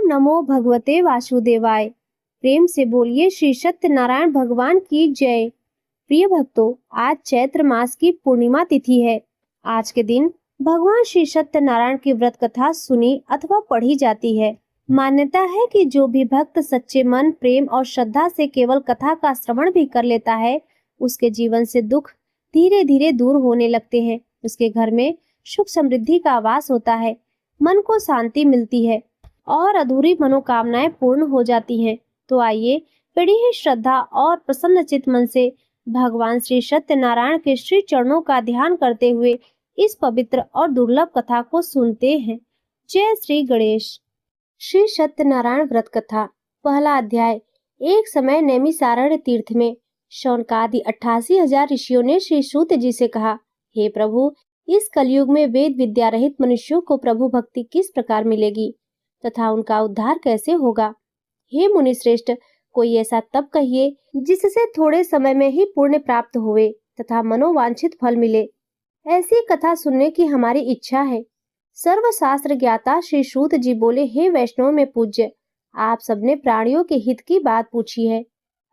नमो भगवते वासुदेवाय। प्रेम से बोलिए श्री सत्यनारायण भगवान की जय। प्रिय भक्तों, आज चैत्र मास की पूर्णिमा तिथि है। आज के दिन भगवान श्री सत्यनारायण की व्रत कथा सुनी अथवा पढ़ी जाती है। मान्यता है कि जो भी भक्त सच्चे मन, प्रेम और श्रद्धा से केवल कथा का श्रवण भी कर लेता है, उसके जीवन से दुख धीरे धीरे दूर होने लगते हैं। उसके घर में सुख समृद्धि का वास होता है, मन को शांति मिलती है और अधूरी मनोकामनाएं पूर्ण हो जाती हैं। तो आइए बड़ी ही श्रद्धा और प्रसन्नचित मन से भगवान श्री सत्यनारायण के श्री चरणों का ध्यान करते हुए इस पवित्र और दुर्लभ कथा को सुनते हैं। जय श्री गणेश। श्री सत्यनारायण व्रत कथा। पहला अध्याय। एक समय नैमिषारण्य तीर्थ में शौनकादि 88,000 ऋषियों ने श्री सूत जी से कहा, हे प्रभु, इस कलयुग में वेद विद्या रहित मनुष्यों को प्रभु भक्ति किस प्रकार मिलेगी तथा उनका उद्धार कैसे होगा। हे मुनि श्रेष्ठ, कोई ऐसा तप कहिए जिससे थोड़े समय में ही पुण्य प्राप्त हुए तथा मनोवांछित फल मिले। ऐसी कथा सुनने की हमारी इच्छा है। सर्वशास्त्र ज्ञाता श्री सूत जी बोले, हे वैष्णव में पूज्य, आप सबने प्राणियों के हित की बात पूछी है।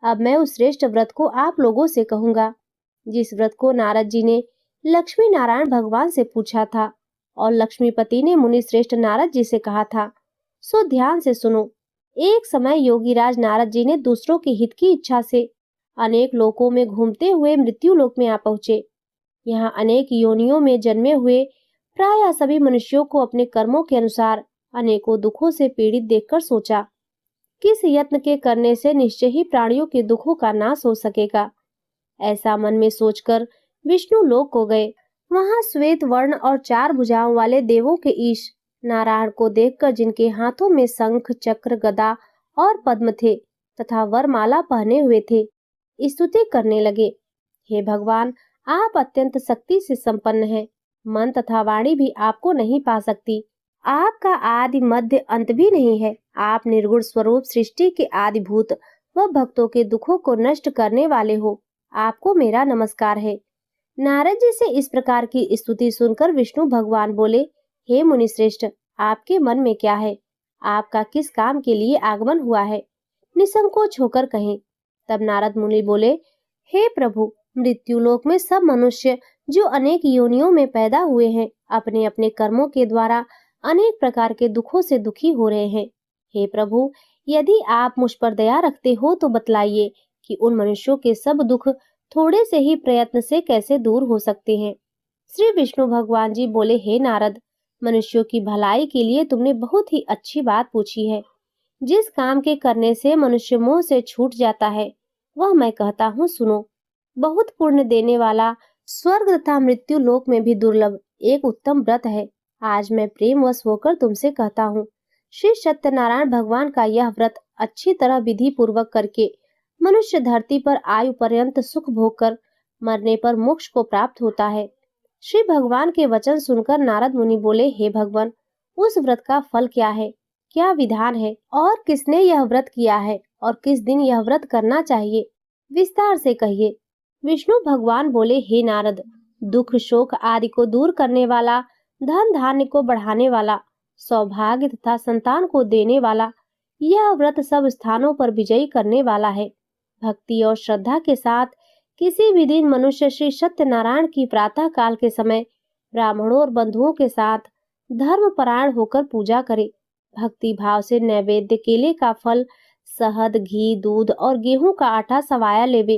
अब मैं उस श्रेष्ठ व्रत को आप लोगों से कहूंगा, जिस व्रत को नारद जी ने लक्ष्मी नारायण भगवान से पूछा था और लक्ष्मीपति ने मुनि श्रेष्ठ नारद जी से कहा था। सो ध्यान से सुनो। एक समय योगीराज नारद जी ने दूसरों के हित की इच्छा से अनेक लोकों में घूमते हुए मृत्यु लोक में आ पहुंचे। यहाँ अनेक योनियों में जन्मे हुए प्राय सभी मनुष्यों को अपने कर्मों के अनुसार अनेकों दुखों से पीड़ित देखकर सोचा, किस यत्न के करने से निश्चय ही प्राणियों के दुखों का नाश हो सकेगा। ऐसा मन में सोचकर विष्णु लोक को गए। वहां श्वेत वर्ण और 4 भुजाओं वाले देवों के ईश नारायण को देखकर, जिनके हाथों में शंख, चक्र, गदा और पद्म थे तथा वरमाला पहने हुए थे, स्तुति करने लगे। हे भगवान, आप अत्यंत शक्ति से संपन्न हैं। मन तथा वाणी भी आपको नहीं पा सकती। आपका आदि मध्य अंत भी नहीं है। आप निर्गुण स्वरूप सृष्टि के आदिभूत व भक्तों के दुखों को नष्ट करने वाले हो। आपको मेरा नमस्कार है। नारद जी से इस प्रकार की स्तुति सुनकर विष्णु भगवान बोले, हे मुनि श्रेष्ठ, आपके मन में क्या है? आपका किस काम के लिए आगमन हुआ है? निसंकोच होकर कहें। तब नारद मुनि बोले, हे प्रभु, मृत्यु लोक में सब मनुष्य जो अनेक योनियों में पैदा हुए हैं, अपने अपने कर्मों के द्वारा अनेक प्रकार के दुखों से दुखी हो रहे हैं। हे प्रभु, यदि आप मुझ पर दया रखते हो तो बतलाइए कि उन मनुष्यों के सब दुख थोड़े से ही प्रयत्न से कैसे दूर हो सकते हैं। श्री विष्णु भगवान जी बोले, हे नारद, मनुष्यों की भलाई के लिए तुमने बहुत ही अच्छी बात पूछी है। जिस काम के करने से मनुष्य मोह से छूट जाता है, वह मैं कहता हूँ, सुनो। बहुत पुण्य देने वाला, स्वर्ग तथा मृत्यु लोक में भी दुर्लभ एक उत्तम व्रत है। आज मैं प्रेमवश होकर तुमसे कहता हूँ। श्री सत्यनारायण भगवान का यह व्रत अच्छी तरह विधि पूर्वक करके मनुष्य धरती पर आयु पर्यंत सुख भोग कर मरने पर मोक्ष को प्राप्त होता है। श्री भगवान के वचन सुनकर नारद मुनि बोले, हे भगवान, उस व्रत का फल क्या है, क्या विधान है और किसने यह व्रत किया है और किस दिन यह व्रत करना चाहिए, विस्तार से कहिए। विष्णु भगवान बोले, हे नारद, दुख शोक आदि को दूर करने वाला, धन धान्य को बढ़ाने वाला, सौभाग्य तथा संतान को देने वाला, यह व्रत सब स्थानों पर विजयी करने वाला है। भक्ति और श्रद्धा के साथ किसी भी दिन मनुष्य श्री सत्यनारायण की प्रातः काल के समय ब्राह्मणों और बंधुओं के साथ धर्म परायण होकर पूजा करे। भक्ति भाव से नैवेद्य केले का फल, शहद, घी, दूध और गेहूं का आटा सवाया लेवे।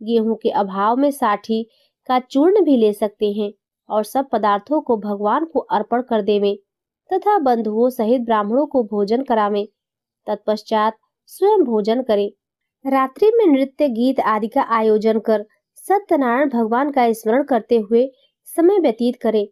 गेहूं के अभाव में साठी का चूर्ण भी ले सकते हैं और सब पदार्थों को भगवान को अर्पण कर देवे तथा बंधुओं सहित ब्राह्मणों को भोजन करावे। तत्पश्चात स्वयं भोजन करे। रात्रि में नृत्य, गीत आदि का आयोजन कर सत्यनारायण भगवान का स्मरण करते हुए समय व्यतीत करे।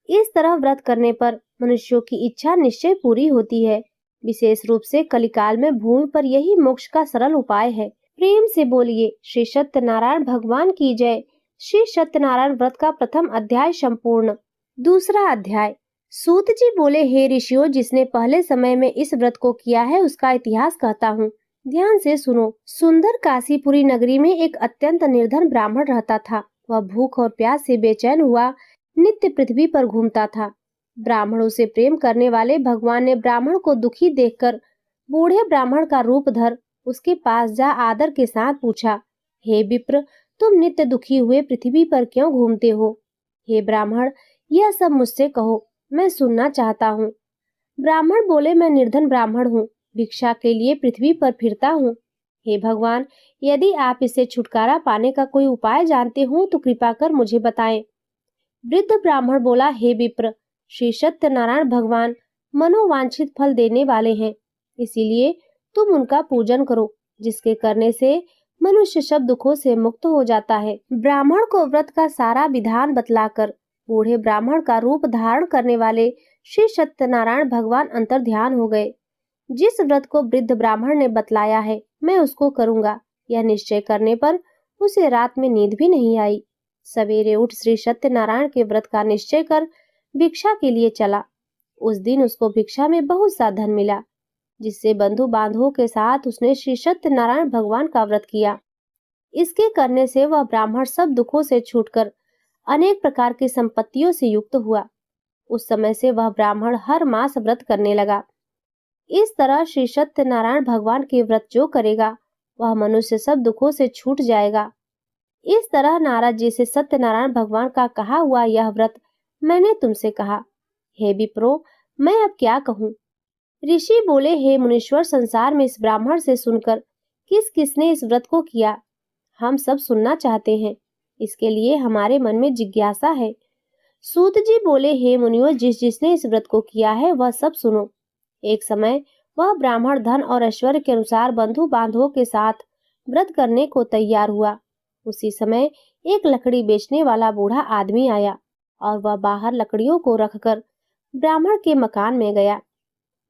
इस तरह व्रत करने पर मनुष्यों की इच्छा निश्चय पूरी होती है। विशेष रूप से कलिकाल में भूमि पर यही मोक्ष का सरल उपाय है। प्रेम से बोलिए श्री सत्यनारायण भगवान की जय। श्री सत्यनारायण व्रत का प्रथम अध्याय संपूर्ण। दूसरा अध्याय। सूत जी बोले, हे ऋषियों, जिसने पहले समय में इस व्रत को किया है उसका इतिहास कहता हूँ, ध्यान से सुनो। सुंदर काशीपुरी नगरी में एक अत्यंत निर्धन ब्राह्मण रहता था। वह भूख और प्यास से बेचैन हुआ नित्य पृथ्वी पर घूमता था। ब्राह्मणों से प्रेम करने वाले भगवान ने ब्राह्मण को दुखी देखकर बूढ़े ब्राह्मण का रूप धर उसके पास जा आदर के साथ पूछा, हे विप्र, तुम नित्य दुखी हुए पृथ्वी पर क्यों घूमते हो? हे ब्राह्मण, यह सब मुझसे कहो, मैं सुनना चाहता हूँ। ब्राह्मण बोले, मैं निर्धन ब्राह्मण हूँ, भिक्षा के लिए पृथ्वी पर फिरता हूँ। हे भगवान, यदि आप इससे छुटकारा पाने का कोई उपाय जानते हो तो कृपा कर मुझे बताएं। वृद्ध ब्राह्मण बोला, हे विप्र, श्री सत्यनारायण भगवान मनोवांछित फल देने वाले हैं, इसीलिए तुम उनका पूजन करो, जिसके करने से मनुष्य सब दुखों से मुक्त हो जाता है। ब्राह्मण को व्रत का सारा विधान बतलाकर बूढ़े ब्राह्मण का रूप धारण करने वाले श्री सत्यनारायण भगवान अंतर ध्यान हो गए। जिस व्रत को वृद्ध ब्राह्मण ने बतलाया है, मैं उसको करूंगा, यह निश्चय करने पर उसे रात में नींद भी नहीं आई। सवेरे उठ श्री सत्यनारायण के व्रत का निश्चय कर भिक्षा के लिए चला। उस दिन उसको भिक्षा में बहुत सा धन मिला, जिससे बंधु बांधवों के साथ उसने श्री सत्यनारायण भगवान का व्रत किया। इसके करने से वह ब्राह्मण सब दुखों से छूटकर अनेक प्रकार की संपत्तियों से युक्त हुआ। उस समय से वह ब्राह्मण हर मास व्रत करने लगा। इस तरह श्री सत्यनारायण भगवान के व्रत जो करेगा वह मनुष्य सब दुखों से छूट जाएगा। इस तरह नारद जी से सत्यनारायण भगवान का कहा हुआ यह व्रत मैंने तुमसे कहा। हे विप्रो, मैं अब क्या कहूँ? ऋषि बोले, हे मुनीश्वर, संसार में इस ब्राह्मण से सुनकर किस किसने इस व्रत को किया, हम सब सुनना चाहते हैं। इसके लिए हमारे मन में जिज्ञासा है। सूत जी बोले, हे मुनियों, जिसने इस व्रत को किया है वह सब सुनो। एक समय वह ब्राह्मण धन और ऐश्वर्य के अनुसार बंधु बांधवों के साथ व्रत करने को तैयार हुआ। उसी समय एक लकड़ी बेचने वाला बूढ़ा आदमी आया और वह बाहर लकड़ियों को रखकर ब्राह्मण के मकान में गया।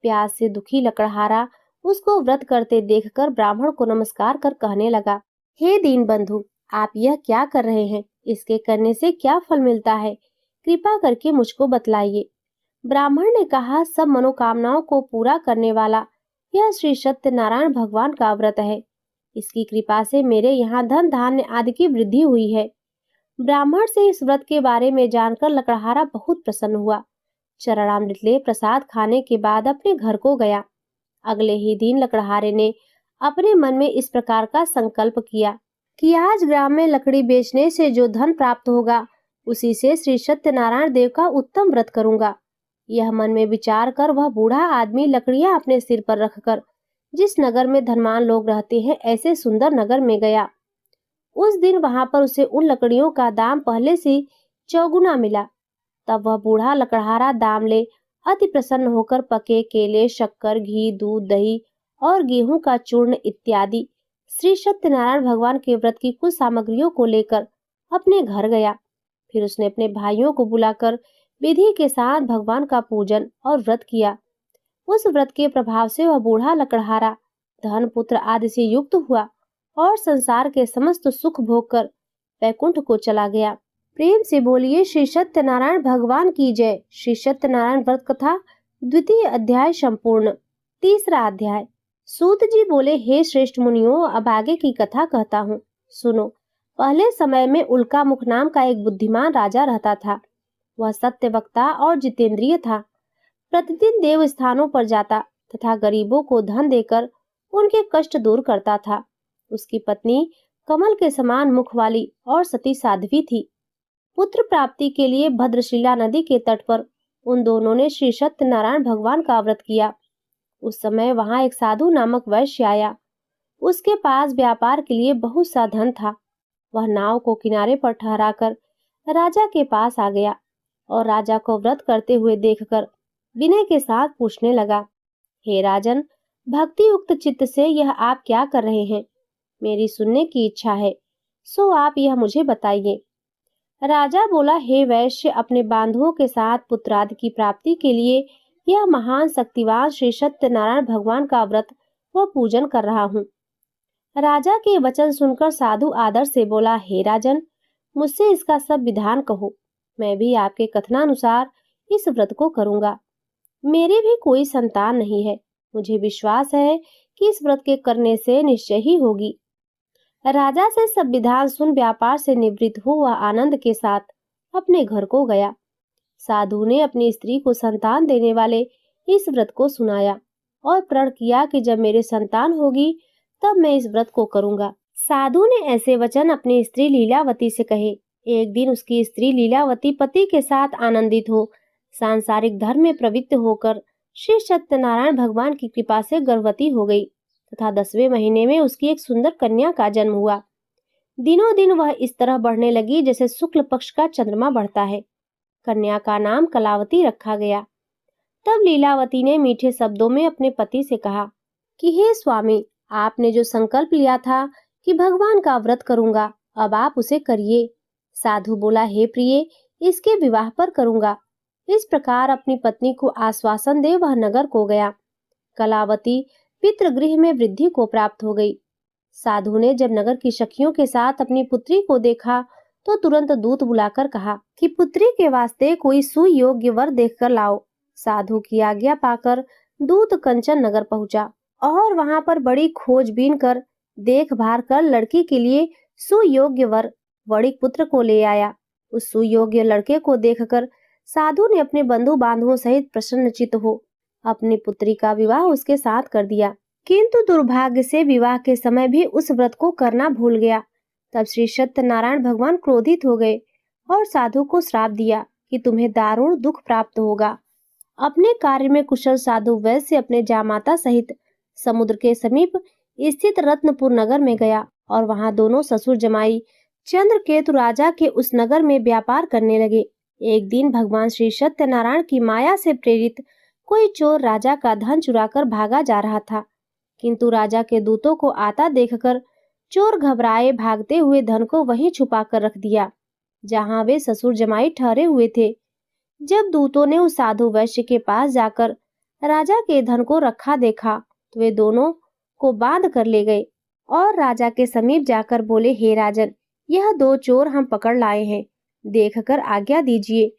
प्यास से दुखी लकड़हारा उसको व्रत करते देखकर ब्राह्मण को नमस्कार कर कहने लगा, हे दीन बंधु, आप यह क्या कर रहे हैं? इसके करने से क्या फल मिलता है? कृपा करके मुझको बतलाइए। ब्राह्मण ने कहा, सब मनोकामनाओं को पूरा करने वाला यह श्री सत्यनारायण भगवान का व्रत है। इसकी कृपा से मेरे यहाँ धन धान्य आदि की वृद्धि हुई है। ब्राह्मण से इस व्रत के बारे में जानकर लकड़हारा बहुत प्रसन्न हुआ। चरणामृत ले प्रसाद खाने के बाद अपने घर को गया। अगले ही दिन लकड़हारे ने अपने मन में इस प्रकार का संकल्प किया कि आज ग्राम में लकड़ी बेचने से जो धन प्राप्त होगा उसी से श्री सत्यनारायण देव का उत्तम व्रत करूंगा। यह मन में विचार कर वह बूढ़ा आदमी लकड़ियां अपने सिर पर रखकर जिस नगर में धनवान लोग रहते हैं ऐसे सुंदर नगर में गया। उस दिन वहां पर उसे उन लकड़ियों का दाम पहले से चौगुना मिला। तब वह बूढ़ा लकड़हारा दाम ले अति प्रसन्न होकर पके केले, शक्कर, घी, दूध, दही और गेहूं का चूर्ण इत्यादि श्री सत्यनारायण भगवान के व्रत की कुछ सामग्रियों को लेकर अपने घर गया। फिर उसने अपने भाइयों को बुलाकर विधि के साथ भगवान का पूजन और व्रत किया। उस व्रत के प्रभाव से वह बूढ़ा लकड़हारा धन पुत्र आदि से युक्त हुआ और संसार के समस्त सुख भोग कर वैकुंठ को चला गया। प्रेम से बोलिए श्री सत्यनारायण भगवान की जय। श्री सत्यनारायण व्रत कथा द्वितीय अध्याय संपूर्ण। तीसरा अध्याय। सूत जी बोले, हे श्रेष्ठ मुनियों, अब आगे की कथा कहता हूँ, सुनो। पहले समय में उल्का मुख नाम का एक बुद्धिमान राजा रहता था। वह सत्य वक्ता और जितेंद्रिय था। प्रतिदिन देव स्थानों पर जाता तथा गरीबों को धन देकर उनके कष्ट दूर करता था। उसकी पत्नी कमल के समान मुख वाली और सती साध्वी थी। पुत्र प्राप्ति के लिए भद्रशिला नदी के तट पर उन दोनों ने श्री सत्यनारायण भगवान का व्रत किया। उस समय वहां एक साधु नामक वैश्य आया। उसके पास व्यापार के लिए बहुत सा धन था। वह नाव को किनारे पर ठहराकर राजा के पास आ गया और राजा को व्रत करते हुए देखकर विनय के साथ पूछने लगा, हे राजन, भक्ति युक्त चित्त से यह आप क्या कर रहे हैं? मेरी सुनने की इच्छा है, सो आप यह मुझे बताइए। राजा बोला, हे वैश्य, अपने बांधवों के साथ पुत्रादि की प्राप्ति के लिए यह महान शक्तिवान श्री सत्यनारायण भगवान का व्रत व पूजन कर रहा हूँ। राजा के वचन सुनकर साधु आदर से बोला, हे राजन, मुझसे इसका सब विधान कहो, मैं भी आपके कथनानुसार इस व्रत को करूंगा। मेरी भी कोई संतान नहीं है, मुझे विश्वास है कि इस व्रत के करने से निश्चय ही होगी। राजा से सब विधान सुन व्यापार से निवृत्त हो वह आनंद के साथ अपने घर को गया। साधु ने अपनी स्त्री को संतान देने वाले इस व्रत को सुनाया और प्रण किया कि जब मेरे संतान होगी तब मैं इस व्रत को करूंगा। साधु ने ऐसे वचन अपनी स्त्री लीलावती से कहे। एक दिन उसकी स्त्री लीलावती पति के साथ आनंदित हो सांसारिक धर्म में प्रवृत्त होकर श्री सत्यनारायण भगवान की कृपा से गर्भवती हो गई तथा 10वें महीने में उसकी एक सुंदर कन्या का जन्म हुआ। दिनों दिन वह इस तरह बढ़ने लगी जैसे शुक्ल पक्ष का चंद्रमा बढ़ता है। कन्या का नाम कलावती रखा गया। तब लीलावती ने मीठे शब्दों में अपने पति से कहा कि हे स्वामी, आपने जो संकल्प लिया था कि भगवान का व्रत करूंगा, अब आप उसे करिए। साधु बोला, हे प्रिय, इसके विवाह पर करूंगा। इस प्रकार अपनी पत्नी को आश्वासन दे वह नगर को गया। कलावती पितृगृह में वृद्धि को प्राप्त हो गई। साधु ने जब नगर की सखियों के साथ अपनी पुत्री को देखा तो तुरंत दूत बुलाकर कहा कि पुत्री के वास्ते कोई सुयोग्य वर देखकर लाओ। साधु की आज्ञा पाकर दूत कंचन नगर पहुंचा और वहां पर बड़ी खोजबीन कर देखभाल कर लड़की के लिए सुयोग्य वर वणिक पुत्र को ले आया। उस सुयोग्य लड़के को देखकर साधु ने अपने बंधु बांधवों सहित प्रसन्नचित्त हो अपनी पुत्री का विवाह उसके साथ कर दिया। किंतु दुर्भाग्य से विवाह के समय भी उस व्रत को करना भूल गया। तब श्री सत्यनारायण भगवान क्रोधित हो गए और साधु को श्राप दिया कि तुम्हें दारुण दुख प्राप्त होगा। अपने कार्य में कुशल साधु वैश्य अपने जामाता सहित समुद्र के समीप स्थित रत्नपुर नगर में गया और वहां दोनों ससुर जमाई चंद्रकेतु राजा के उस नगर में व्यापार करने लगे। एक दिन भगवान श्री सत्यनारायण की माया से प्रेरित कोई चोर राजा का धन चुराकर भागा जा रहा था, किंतु राजा के दूतों को आता देखकर चोर घबराए भागते हुए धन को वहीं छुपा कर रख दिया जहां वे ससुर जमाई ठहरे हुए थे। जब दूतों ने उस साधु वैश्य के पास जाकर राजा के धन को रखा देखा तो वे दोनों को बांध कर ले गए और राजा के समीप जाकर बोले, हे राजन, यह 2 चोर हम पकड़ लाए हैं, देखकर आज्ञा दीजिए।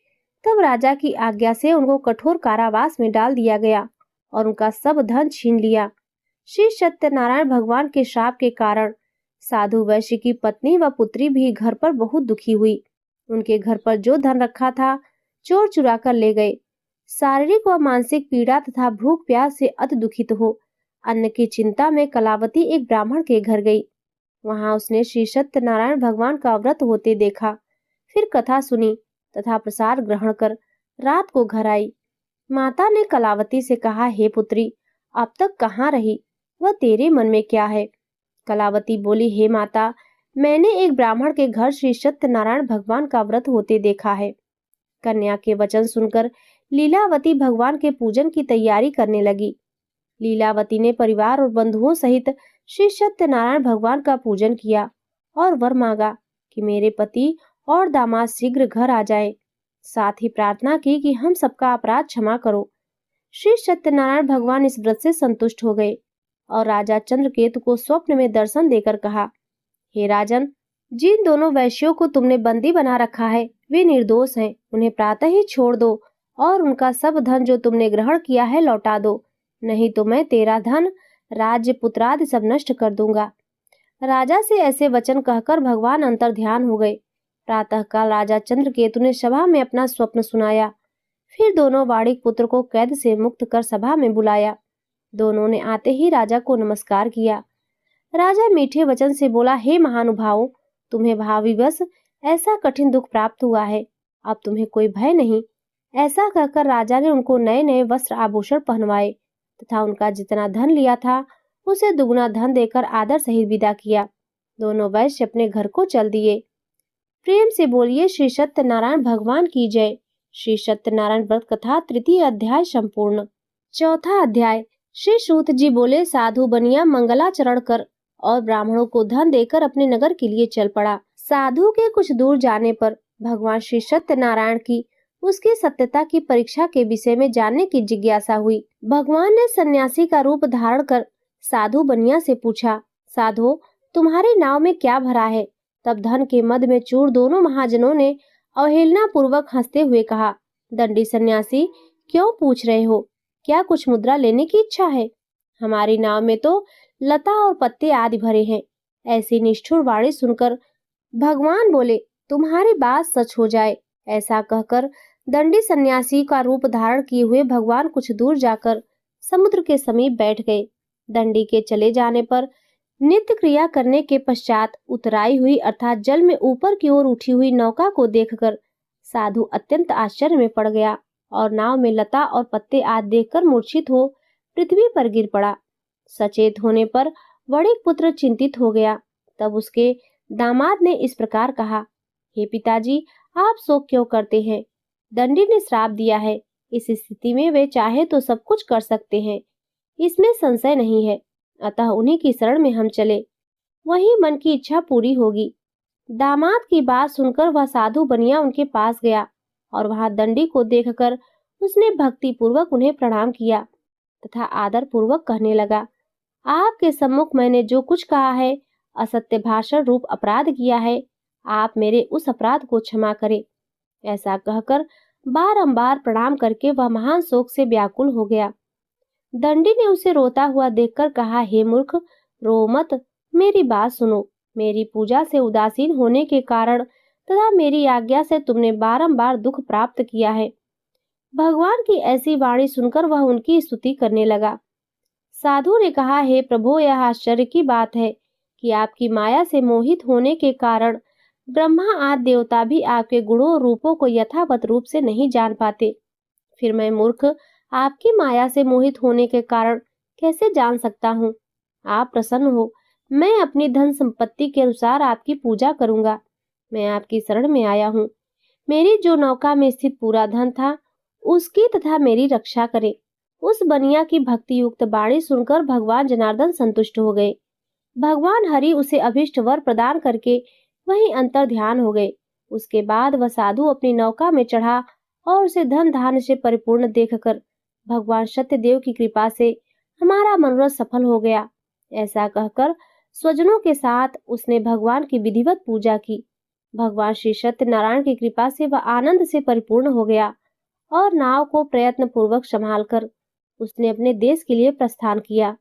तब राजा की आज्ञा से उनको कठोर कारावास में डाल दिया गया और उनका सब धन छीन लिया। श्री सत्यनारायण भगवान के श्राप के कारण साधु वैश्य की पत्नी व पुत्री भी घर पर बहुत दुखी हुई। उनके घर पर जो धन रखा था चोर चुरा कर ले गए। शारीरिक व मानसिक पीड़ा तथा भूख प्यास से अति दुखित हो अन्न की चिंता में कलावती एक ब्राह्मण के घर गई। वहां उसने श्री सत्यनारायण भगवान का व्रत होते देखा, फिर कथा सुनी तथा प्रसाद ग्रहण कर रात को घर आई। माता ने कलावती से कहा, हे पुत्री, अब तक कहाँ रही, वह तेरे मन में क्या है? कलावती बोली, हे माता, मैंने एक ब्राह्मण के घर श्री सत्यनारायण भगवान का व्रत होते देखा है। कन्या के वचन सुनकर लीलावती भगवान के पूजन की तैयारी करने लगी। लीलावती ने परिवार और बंधुओं सहित श्री सत्यनारायण भगवान का पूजन किया और वर मांगा कि मेरे पति और दामाद शीघ्र घर आ जाए। साथ ही प्रार्थना की कि हम सबका अपराध क्षमा करो। श्री सत्यनारायण भगवान इस व्रत से संतुष्ट हो गए और राजा चंद्रकेतु को स्वप्न में दर्शन देकर कहा, हे राजन, जिन दोनों वैश्यों को तुमने बंदी बना रखा है वे निर्दोष हैं, उन्हें प्रातः ही छोड़ दो और उनका सब धन जो तुमने ग्रहण किया है लौटा दो, नहीं तो मैं तेरा धन, राज्य, पुत्रादि सब नष्ट कर दूंगा। राजा से ऐसे वचन कहकर भगवान अंतर ध्यान हो गए। प्रातःकाल राजा चंद्रकेतु ने सभा में अपना स्वप्न सुनाया। फिर दोनों वाणिक पुत्र को कैद से मुक्त कर सभा में बुलाया। दोनों ने आते ही राजा को नमस्कार किया। राजा मीठे वचन से बोला, हे महानुभावों, तुम्हें भावविवश ऐसा कठिन दुख प्राप्त हुआ है, अब तुम्हें कोई भय नहीं। ऐसा कहकर राजा ने उनको नए नए वस्त्र आभूषण पहनवाए तथा उनका जितना धन लिया था उसे दुगुना धन देकर आदर सहित विदा किया। दोनों वैश्य अपने घर को चल दिए। प्रेम से बोलिए श्री सत्यनारायण भगवान की जय। श्री सत्यनारायण व्रत कथा 3य अध्याय संपूर्ण। 4था अध्याय। श्री सूत जी बोले, साधु बनिया मंगलाचरण कर और ब्राह्मणों को धन देकर अपने नगर के लिए चल पड़ा। साधु के कुछ दूर जाने पर भगवान श्री सत्यनारायण की उसकी सत्यता की परीक्षा के विषय में जानने की जिज्ञासा हुई। भगवान ने सन्यासी का रूप धारण कर साधु बनिया से पूछा, साधु, तुम्हारे नाव में क्या भरा है? तब धन के मद में चूर दोनों महाजनों ने अवहेलना पूर्वक हंसते हुए कहा, दंडी सन्यासी, क्यों पूछ रहे हो? क्या कुछ मुद्रा लेने की इच्छा है? हमारी नाव में तो लता और पत्ते आदि भरे हैं। ऐसी निष्ठुर वाणी सुनकर भगवान बोले, तुम्हारी बात सच हो जाए। ऐसा कहकर दंडी सन्यासी का रूप धारण किए हुए भगवान कुछ दूर जाकर समुद्र के समीप बैठ गए। दंडी के चले जाने पर नित्य क्रिया करने के पश्चात उतराई हुई अर्थात जल में ऊपर की ओर उठी हुई नौका को देखकर साधु अत्यंत आश्चर्य में पड़ गया और नाव में लता और पत्ते आदि देखकर मूर्छित हो पृथ्वी पर गिर पड़ा। सचेत होने पर वणिक पुत्र चिंतित हो गया। तब उसके दामाद ने इस प्रकार कहा, हे पिताजी, आप शोक क्यों करते हैं? दंडी ने श्राप दिया है। इस स्थिति में वे चाहे तो सब कुछ कर सकते हैं, इसमें संशय नहीं है। अतः उन्हीं की शरण में हम चले, वही मन की इच्छा पूरी होगी। दामाद की बात सुनकर वह साधु बनिया उनके पास गया और वहां दंडी को देखकर उसने भक्ति पूर्वक उन्हें प्रणाम किया तथा आदर पूर्वक कहने लगा, आपके सम्मुख मैंने जो कुछ कहा है, असत्य भाषण रूप अपराध किया है, आप मेरे उस अपराध को क्षमा करें। ऐसा कहकर बारंबार प्रणाम करके वह महान शोक से व्याकुल हो गया। दंडी ने उसे रोता हुआ देखकर कहा, हे मूर्ख, रो मत, मेरी बात सुनो। मेरी पूजा से उदासीन होने के कारण तथा मेरी आज्ञा से तुमने बारंबार दुख प्राप्त किया है। भगवान की ऐसी वाणी सुनकर वह उनकी स्तुति करने लगा। साधु ने कहा, हे प्रभु, यह आश्चर्य की बात है कि आपकी माया से मोहित होने के कारण ब्रह्मा आदि देवता भी आपके गुणों और रूपों को यथावत रूप से नहीं जान पाते। फिर मैं मूर्ख आपकी माया से मोहित होने के कारण कैसे जान सकता हूँ? आप प्रसन्न हो, मैं अपनी धन संपत्ति के अनुसार आपकी पूजा करूंगा। मैं आपकी शरण में आया हूँ। मेरी जो नौका में स्थित पूरा धन था, उसकी तथा मेरी रक्षा करे। उस बनिया की भक्ति युक्त वाणी सुनकर भगवान जनार्दन संतुष्ट हो गए। भगवान हरि उसे अभिष्ट वर प्रदान करके वहीं अंतर ध्यान हो गए। उसके बाद वह साधु अपनी नौका में चढ़ा और उसे धन धान्य से परिपूर्ण देखकर भगवान सत्यदेव की कृपा से हमारा मनोरथ सफल हो गया, ऐसा कहकर स्वजनों के साथ उसने भगवान की विधिवत पूजा की। भगवान श्री सत्यनारायण की कृपा से वह आनंद से परिपूर्ण हो गया और नाव को प्रयत्न पूर्वक संभालकर उसने अपने देश के लिए प्रस्थान किया।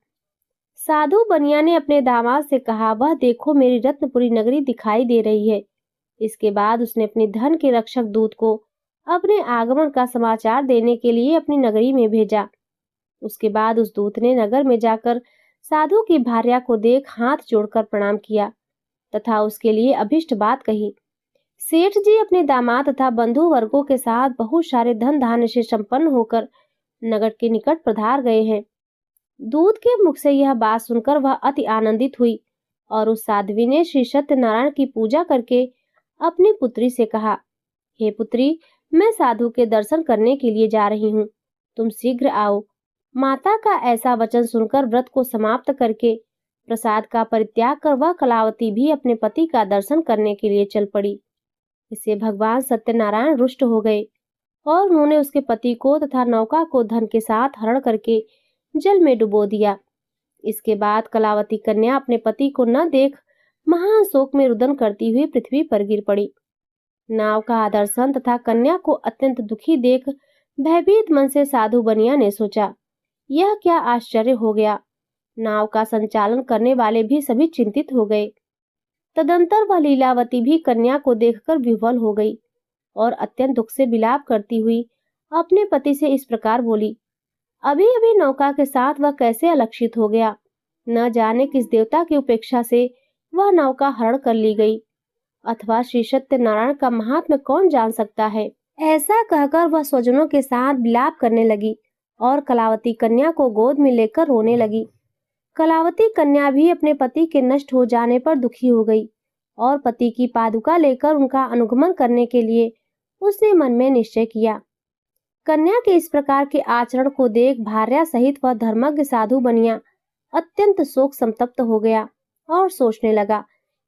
साधु बनिया ने अपने दामाद से कहा, वह देखो, मेरी रत्नपुरी नगरी दिखाई दे रही है। इसके बाद उसने अपने धन के रक्षक दूत को अपने आगमन का समाचार देने के लिए अपनी नगरी में भेजा। उसके बाद उस दूत ने नगर में जाकर साधु की भार्या को देख हाथ जोड़कर प्रणाम किया तथा उसके लिए अभिष्ट बात कही। सेठ जी अपने दामाद तथा बंधु वर्गों के साथ बहुत सारे धन धान्य से संपन्न होकर नगर के निकट पधार गए हैं। दूत के मुख से यह बात सुनकर वह अति आनंदित हुई और उस साध्वी ने श्री सत्यनारायण की पूजा करके अपनी पुत्री से कहा, हे पुत्री, मैं साधु के दर्शन करने के लिए जा रही हूँ, तुम शीघ्र आओ। माता का ऐसा वचन सुनकर व्रत को समाप्त करके प्रसाद का परित्याग कर वह कलावती भी अपने पति का दर्शन करने के लिए चल पड़ी। इससे भगवान सत्यनारायण रुष्ट हो गए और उन्होंने उसके पति को तथा नौका को धन के साथ हरण करके जल में डुबो दिया। इसके बाद कलावती कन्या अपने पति को न देख महान शोक में रुदन करती हुई पृथ्वी पर गिर पड़ी। नाव का दर्शन तथा कन्या को अत्यंत दुखी देख भयभीत मन से साधु बनिया ने सोचा, यह क्या आश्चर्य हो गया। नाव का संचालन करने वाले भी सभी चिंतित हो गए। तदंतर वह लीलावती भी कन्या को देखकर विह्वल हो गई और अत्यंत दुख से विलाप करती हुई अपने पति से इस प्रकार बोली, अभी अभी नौका के साथ वह कैसे अलक्षित हो गया। न जाने किस देवता की उपेक्षा से वह नौका हरण कर ली गई, अथवा श्री सत्यनारायण का महात्म्य कौन जान सकता है। ऐसा कहकर वह स्वजनों के साथ विलाप करने लगी और कलावती कन्या को गोद में लेकर रोने लगी। कलावती कन्या भी अपने पति के नष्ट हो जाने पर दुखी हो गई और पति की पादुका लेकर उनका अनुगमन करने के लिए उसने मन में निश्चय किया। कन्या के इस प्रकार के आचरण को देख भार्या सहित वह धर्मज्ञ साधु बनिया अत्यंत शोक संतप्त हो गया और सोचने लगा,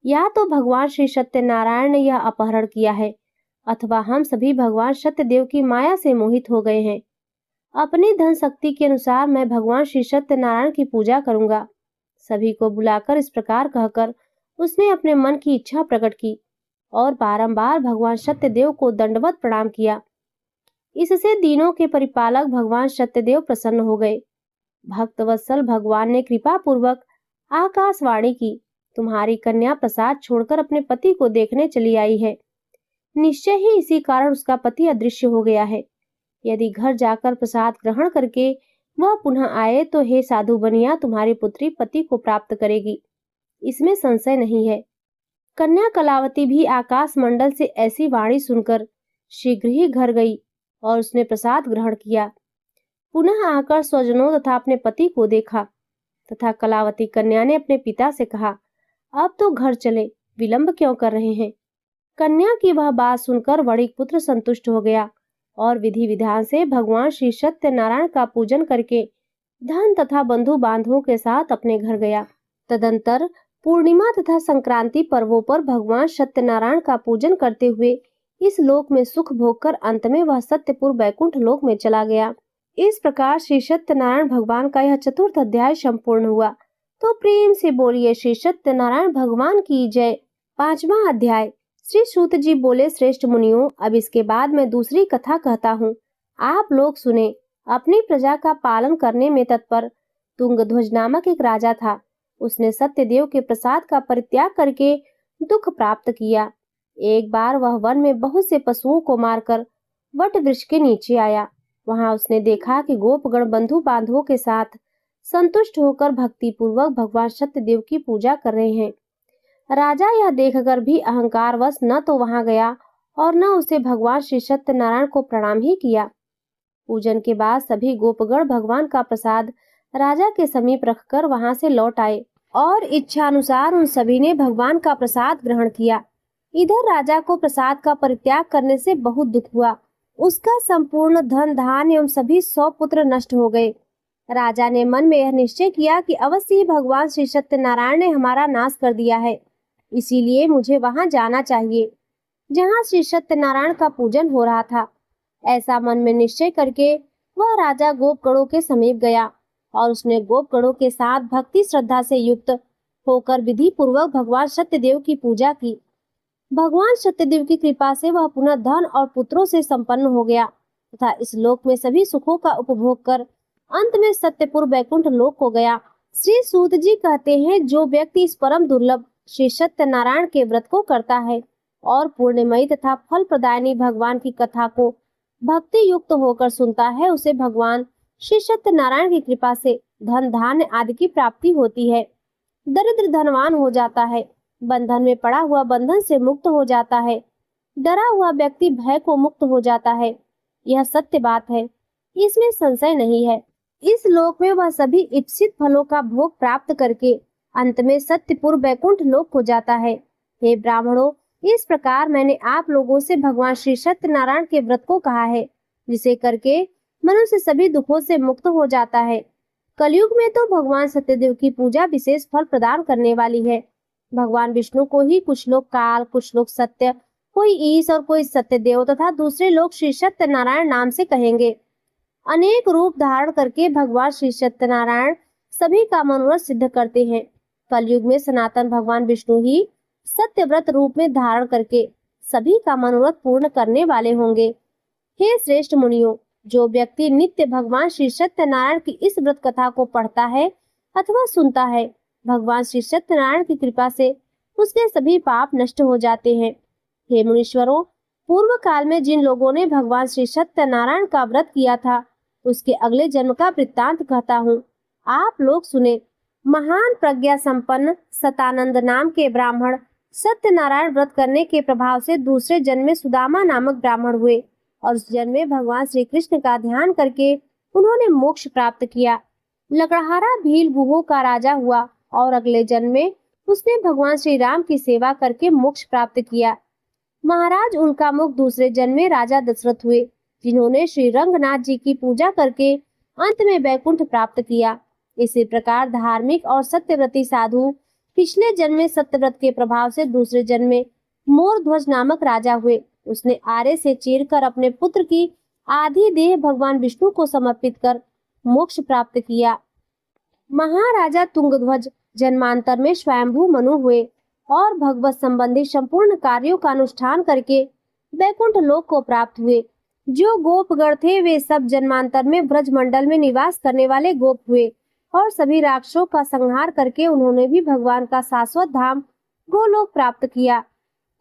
या तो भगवान श्री सत्यनारायण ने यह अपहरण किया है, अथवा हम सभी भगवान सत्यदेव की माया से मोहित हो गए हैं। अपनी धन शक्ति के अनुसार मैं भगवान श्री सत्यनारायण की पूजा करूंगा। सभी को बुलाकर इस प्रकार कहकर उसने अपने मन की इच्छा प्रकट की और बारंबार भगवान सत्यदेव को दंडवत प्रणाम किया। इससे दीनों के परिपालक भगवान सत्यदेव प्रसन्न हो गए। भक्तवत्सल भगवान ने कृपा पूर्वक आकाशवाणी की, तुम्हारी कन्या प्रसाद छोड़कर अपने पति को देखने चली आई है। निश्चय ही इसी कारण उसका पति अदृश्य हो गया है। यदि घर जाकर प्रसाद ग्रहण करके वह पुनः आए तो हे साधु बनिया, तुम्हारी पुत्री पति को प्राप्त करेगी, इसमें संशय नहीं है। कन्या कलावती भी आकाश मंडल से ऐसी वाणी सुनकर शीघ्र ही घर गई और उसने प्रसाद ग्रहण किया। पुनः आकर स्वजनों तथा अपने पति को देखा तथा कलावती कन्या ने अपने पिता से कहा, अब तो घर चले, विलंब क्यों कर रहे हैं। कन्या की वह बात सुनकर वणिक पुत्र संतुष्ट हो गया और विधि विधान से भगवान श्री सत्यनारायण का पूजन करके धन तथा बंधु बांधवों के साथ अपने घर गया। तदंतर पूर्णिमा तथा संक्रांति पर्वों पर भगवान सत्यनारायण का पूजन करते हुए इस लोक में सुख भोग कर अंत में वह सत्यपुर बैकुंठ लोक में चला गया। इस प्रकार श्री सत्यनारायण भगवान का यह चतुर्थ अध्याय संपूर्ण हुआ। तो प्रेम से बोलिए श्री सत्यनारायण भगवान की जय। 5वां अध्याय। श्री सूत जी बोले, श्रेष्ठ मुनियों, अब इसके बाद मैं दूसरी कथा कहता हूँ, आप लोग सुने। अपनी प्रजा का पालन करने में तत्पर तुंगध्वज नामक एक राजा था। उसने सत्यदेव के प्रसाद का परित्याग करके दुख प्राप्त किया। एक बार वह वन में बहुत से पशुओं को मारकर वट वृक्ष के नीचे आया। वहां उसने देखा कि गोपगण बंधु बांधवों के साथ संतुष्ट होकर भक्ति पूर्वक भगवान सत्यदेव की पूजा कर रहे हैं। राजा यह देखकर भी अहंकारवश न तो वहां गया और न उसे भगवान श्री सत्यनारायण को प्रणाम ही किया। पूजन के बाद सभी गोपगण भगवान का प्रसाद राजा के समीप रखकर वहां से लौट आए और इच्छानुसार उन सभी ने भगवान का प्रसाद ग्रहण किया। इधर राजा को प्रसाद का परित्याग करने से बहुत दुख हुआ। उसका संपूर्ण धन धान्य एवं सभी 100 पुत्र नष्ट हो गए। राजा ने मन में यह निश्चय किया कि अवश्य ही भगवान श्री सत्यनारायण ने हमारा नाश कर दिया है, इसीलिए मुझे वहां जाना चाहिए जहां श्री सत्यनारायण का पूजन हो रहा था। ऐसा मन में निश्चय करके वह राजा गोपगणों के समीप गया और उसने गोपगणों के साथ भक्ति श्रद्धा से युक्त होकर विधि पूर्वक भगवान सत्यदेव की पूजा की। भगवान सत्यदेव की कृपा से वह पुनः धन और पुत्रों से संपन्न हो गया तथा इस लोक में सभी सुखों का उपभोग कर अंत में सत्यपुर बैकुंठ लोक हो गया। श्री सूत जी कहते हैं, जो व्यक्ति इस परम दुर्लभ श्री सत्यनारायण के व्रत को करता है और पूर्णिमयी तथा फल प्रदायिनी भगवान की कथा को भक्ति युक्त होकर सुनता है, उसे भगवान श्री सत्यनारायण की कृपा से धन धान्य आदि की प्राप्ति होती है। दरिद्र धनवान हो जाता है, बंधन में पड़ा हुआ बंधन से मुक्त हो जाता है, डरा हुआ व्यक्ति भय को मुक्त हो जाता है। यह सत्य बात है, इसमें संशय नहीं है। इस लोक में वह सभी इप्सित फलों का भोग प्राप्त करके अंत में सत्यपुर बैकुंठ लोक हो जाता है। हे ब्राह्मणों, इस प्रकार मैंने आप लोगों से भगवान श्री सत्यनारायण के व्रत को कहा है, जिसे करके मनुष्य सभी दुखों से मुक्त हो जाता है। कलयुग में तो भगवान सत्यदेव की पूजा विशेष फल प्रदान करने वाली है। भगवान विष्णु को ही कुछ लोग काल, कुछ लोग सत्य, कोई ईश और कोई सत्यदेव तथा दूसरे लोग श्री सत्यनारायण नाम से कहेंगे। अनेक रूप धारण करके भगवान श्री सत्यनारायण सभी का मनोरथ सिद्ध करते हैं। कलयुग में सनातन भगवान विष्णु ही सत्यव्रत रूप में धारण करके सभी का मनोरथ पूर्ण करने वाले होंगे। हे श्रेष्ठ मुनियों, जो व्यक्ति नित्य भगवान श्री सत्यनारायण की इस व्रत कथा को पढ़ता है अथवा सुनता है, भगवान श्री सत्यनारायण की कृपा से उसके सभी पाप नष्ट हो जाते हैं। हे मुनीश्वरों, पूर्व काल में जिन लोगों ने भगवान श्री सत्यनारायण का व्रत किया था, उसके अगले जन्म का वृत्तांत कहता हूँ, आप लोग सुने। महान प्रज्ञा संपन्न सतानंद नाम के ब्राह्मण सत्यनारायण व्रत करने के प्रभाव से दूसरे जन्म में सुदामा नामक ब्राह्मण हुए और उस जन्म में भगवान श्री कृष्ण का ध्यान करके उन्होंने मोक्ष प्राप्त किया। लकड़हारा भील गुहों का राजा हुआ और अगले जन्म में उसने भगवान श्री राम की सेवा करके मोक्ष प्राप्त किया। महाराज उनका मुख दूसरे जन्म में राजा दशरथ हुए, जिन्होंने श्री रंगनाथ जी की पूजा करके अंत में बैकुंठ प्राप्त किया। इसी प्रकार धार्मिक और सत्यव्रती साधु पिछले जन्म में सत्यव्रत के प्रभाव से दूसरे जन्म में मोरध्वज नामक राजा हुए। उसने आरे से चीरकर अपने पुत्र की आधी देह भगवान विष्णु को समर्पित कर मोक्ष प्राप्त किया। महाराजा तुंगध्वज जन्मांतर में स्वयंभू मनु हुए और भगवत संबंधी संपूर्ण कार्यों का अनुष्ठान करके बैकुंठ लोक को प्राप्त हुए। जो गोपगण थे वे सब जन्मांतर में ब्रजमंडल में निवास करने वाले गोप हुए और सभी राक्षसों का संहार करके उन्होंने भी भगवान का शाश्वत धाम गोलोक प्राप्त किया।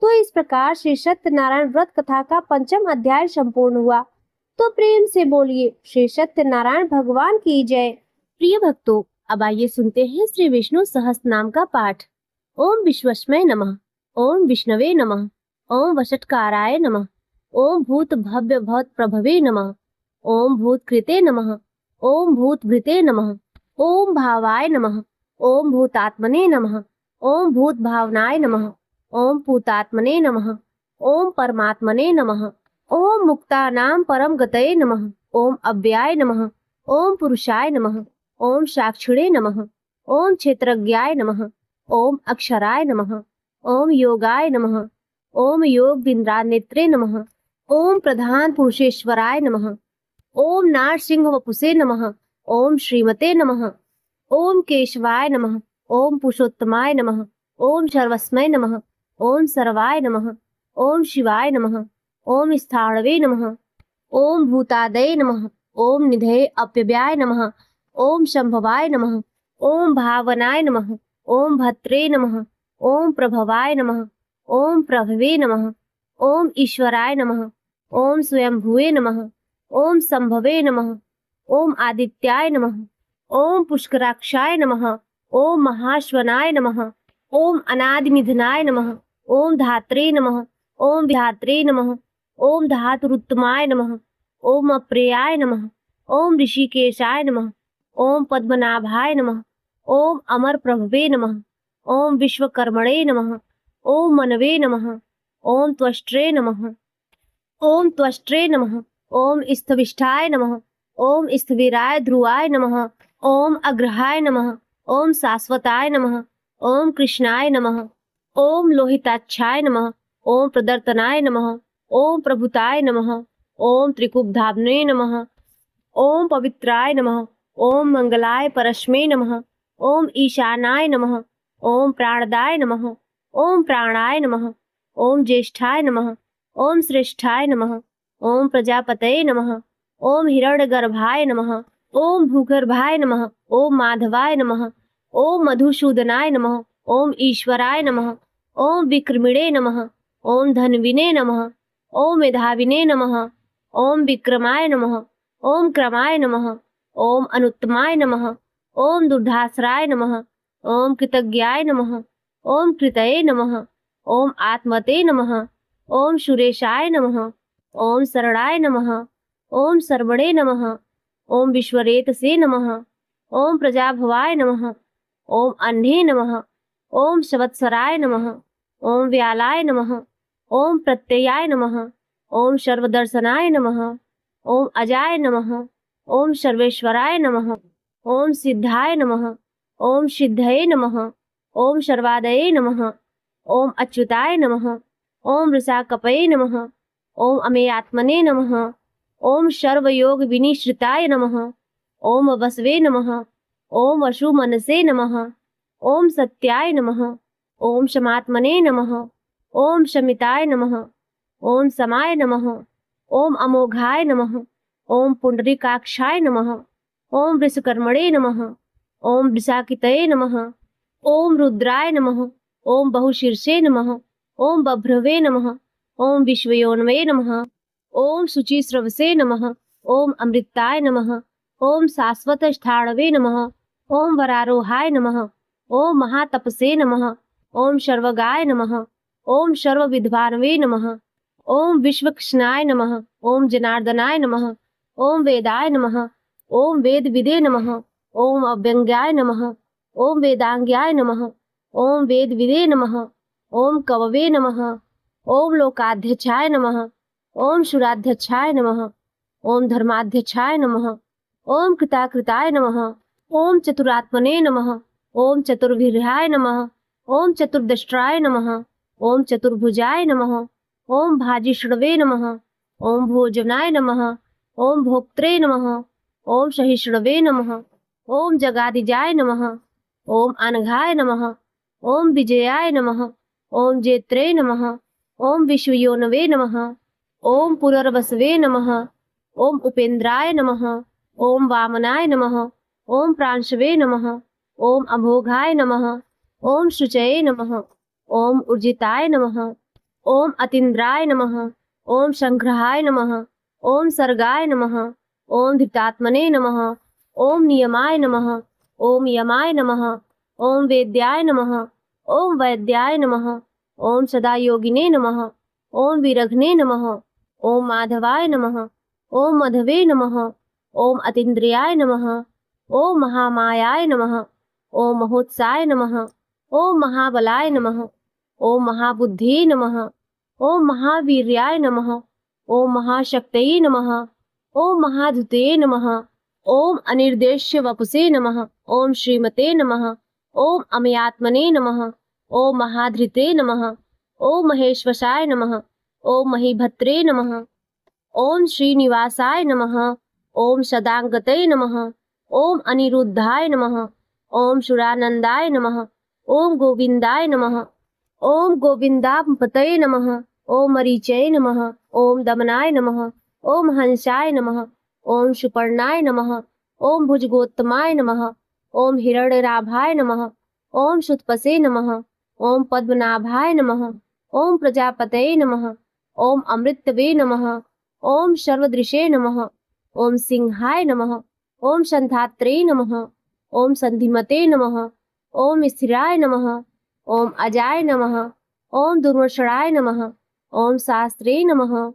तो इस प्रकार श्री सत्यनारायण व्रत कथा का 5वां अध्याय संपूर्ण हुआ। तो प्रेम से बोलिए श्री सत्यनारायण भगवान की जय। प्रिय भक्तों, अब आइए सुनते हैं श्री विष्णु सहस्त्र नाम का पाठ। ओम विश्वस्मय नमः, ओम विष्णवे नमः, ओम वषट्काराय नमः, ओम भूत भव्य भवत प्रभवे नमः, ओम भूत कृते नमः, ओम भूत भृते नमः, ओम भावाय नमः, ओम भूतात्मने नमः, ओम भूत भावनाय नमः, ओम पूतात्मने नमः, ओम परमात्मने नमः, ओम मुक्तानां परम गतये नमः, ओम अव्याय नमः, ओम पुरुषाय नमः, ओम साक्षिणे नमः, ओम क्षेत्रज्ञाय नमः, ओम अक्षराय नमः, ओम योगाय नमः, ओम योग बिंद्रानेत्रे नमः, ओम प्रधान पुरुषेश्वराय नमः, ओम नारसिंह वपुषे नमः, ओम श्रीमते नमः, ओम केशवाय नमः, ओम पुरुषोत्तमाय नमः, ओम सर्वस्मै नमः, ओम सर्वाय नमः, ओम शिवाय नमः, ओम स्थाणवे नमः, ओम भूतादये नमः, ओम निधये अप्यव्याय नमः, ओम शंभवाय नमः, ओम भावनाय नमः, ओम भत्रे नमः, ओम प्रभवाय नमः, ओम प्रभवे नमः, ओम ईश्वराय नमः, ओम स्वयंभुवे नमः, ओम संभवे नमः, ओम आदित्याय नमः, ओम पुष्कराक्षाय नमः, ओम महाश्वनाय नमः, ओम अनादिनिधनाय नमः, ओम धात्रे नमः, ओम विधात्रे नमः, ओम धातुरुत्तमाय नमः, ओम अप्रियाय नमः, ओम ऋषिकेशाय नमः, ओम पद्मनाभाय नमः, ओम अमर प्रभवे नमः, ओम विश्वकर्मणे नमः, ओम मनवे नमः, ओम त्वष्ट्रे नमः, ओम त्वष्ट्रे नमः, ओम स्थविष्ठाय नमः, ओम स्थविराय ध्रुवाय नमः, ओम अग्रहाय नमः, ओम शाश्वताय नमः, ओम कृष्णाय नमः, ओम लोहिताक्षाय नमः, ओम प्रदर्तनाय नमः, ओम प्रभुताय नमः, ओम त्रिकुब्धाब्ने नमः, ओम पवित्राय नमः, ओम मंगलाय परस्मै नमः, ओम ईशानाय नमः, ओम प्राणदाय नमः, ओम प्राणाय नमः, ओम ज्येष्ठाय नमः, ओम श्रेष्ठाय नमः, ओम प्रजापतये नमः, ओम हिरण्यगर्भाय नमः, ओम भूगर्भाय नमः, ओम माधवाय नमः, ओम मधुसूदनाय नमः, ओम ईश्वराय नमः, ओम विक्रमिणे नमः, ओम धन्विने नमः, ओम मेधाविने नमः, ओम विक्रमाय नमः, ओम क्रमाय नमः, ओम अनुत्तमाय नमः, ओम दुर्धासराय नमः, ओम कृतज्ञाय नमः, ओम कृतये नमः, ओम आत्मते नमः, ओम सुरेशाय नमः, ओम शरणाय नमः, ओम सर्वणे नमः, ओम विश्वरेतसे नमः, ओम प्रजाभवाय नमः, ओम अह्ने नमः, ओम शवत्सराय नमः, ओम व्यालाय नमः, ओम प्रत्ययाय नमः, ओम सर्वदर्शनाय नमः, ओम अजाय नमः, ओम सर्वेश्वराय नमः, ओम सिद्धाय नमः, ओम सिद्धये नमः, ओम सर्वादये नमः, ओम अच्युताय नमः, ओम वृषाकपये नमः, ओम अमेयात्मने नमः, ओम सर्वयोग विनिश्रिताय नमः, ओम वसवे नमः, ओम वसुमनसे नमः, ओम सत्याय नमः, ओम शमात्मने नमः, ओम शमिताय नमः, ओम समाय नमः, ओम अमोघाय नमः, ओम पुंडरीकाक्षाय नमः, ओम वृषकर्मणे नमः, ओम वृषाकितये नमः, ओम रुद्राय नमः, ओम बहुशीर्षे नमः, ओम बभ्रवे नमः, ओम विश्वयोनवे नमः, ओम शुचिस्रवसे नमः, ओम अमृताय नमः, ओम शाश्वत स्थाणवे नमः, ओम वरारोहाय नमः, ओम महातपसे नमः, ओम सर्वगाय नमः, ओम सर्वविद्वानवे नमः, ओम विश्वकृष्णाय नमः, ओम जनार्दनाय नमः, ओम वेदाय नमः, ओम वेदविदे नमः, ओम अव्यंग्याय नमः, ओम वेदांग्याय नमः, ओम वेदविदे नमः, ओम कववे नमः, ओम लोकाध्यक्षाय नमः, ओम सुराध्यक्षाय नमः, ओम धर्माध्यक्षाय नमः, ओम कृताकृताय नमः, ओम चतुरात्मने नमः, ओम चतुर्विहाय नमः, ओम चतुर्दष्ट्राय नमः, ओम चतुर्भुजाय नमः, ओम भाजिष्णवे नमः, ओम भोजनाय नमः, ओम भोक्त्रे नमः, ओम सहिष्णवे नमः, ओम जगादिजाय नमः, ओम अनघाय नमः, ओम विजयाय नमः, ओम जेत्रे नमः, ओम विश्वयोनवे नमः, ओम पुनर्वसवे नमः, ओम उपेन्द्राय नमः, ओम वामनाय नमः, ओम प्रांशवे नमः, ओम अमोघाय नमः, ओम शुचये नमः, ओम ऊर्जिताय नमः, ओम अतीन्द्राय नमः, ओम संग्रहाय नमः, ओम सर्गाय नमः। ओम धृतात्मने नमः। ओम नियमाय नमः। ओम यमाय नमः। ओम वेद्याय नमः। ओम वैद्याय नमः। ओम सदा योगिने नमः। ओम विरघ्ने नमः। ओम माधवाय नमः। ओम मधवे नमः। ओम अतीन्द्रियाय नमः। ओम महामायाय नमः। ओम महोत्साय नमः। ओम महाबलाय नमः। ओम महाबुद्धि नमः। ओम महावीर्याय नमः। ओम महाशक्तये नमः। ओम महाधुते नमः। ओम अनिर्देश्य वपुषे नमः। ओम श्रीमते नमः। ओम अमयात्मने नमः। ओम महाधृते नमः। ओम महेश्वसाय नमः। ओम महीभद्रे नमः। ओम श्रीनिवासाय नमः। ओम सदांगतये नमः। ओम अनिरुद्धाय नमः। ओम शुरानंदाय नमः। ओम गोविंदाय नमः। ओम गोविंदापतये नमः। ओम मरीचये नमः। ओम दमनाय नमः। ओम हंसाय नमः। ओम सुपर्णाय नमः। ओम भुजगोत्तमाय नमः। ओम हिरण्यनाभाय नमः। ओम शुतपसे नमः। ओम पद्मनाभाय नमः। ओम प्रजापतये नमः। ओम अमृतवे नमः। ओम सर्वदृशे नमः। ओम सिंहाय नमः। ओम संधात्रे नमः। ओम संधिमते नमः। ओम स्थिराय नमः। ओम अजाय नमः। ओम दुर्मर्षणाय नमः। ओम शास्त्रे नमः।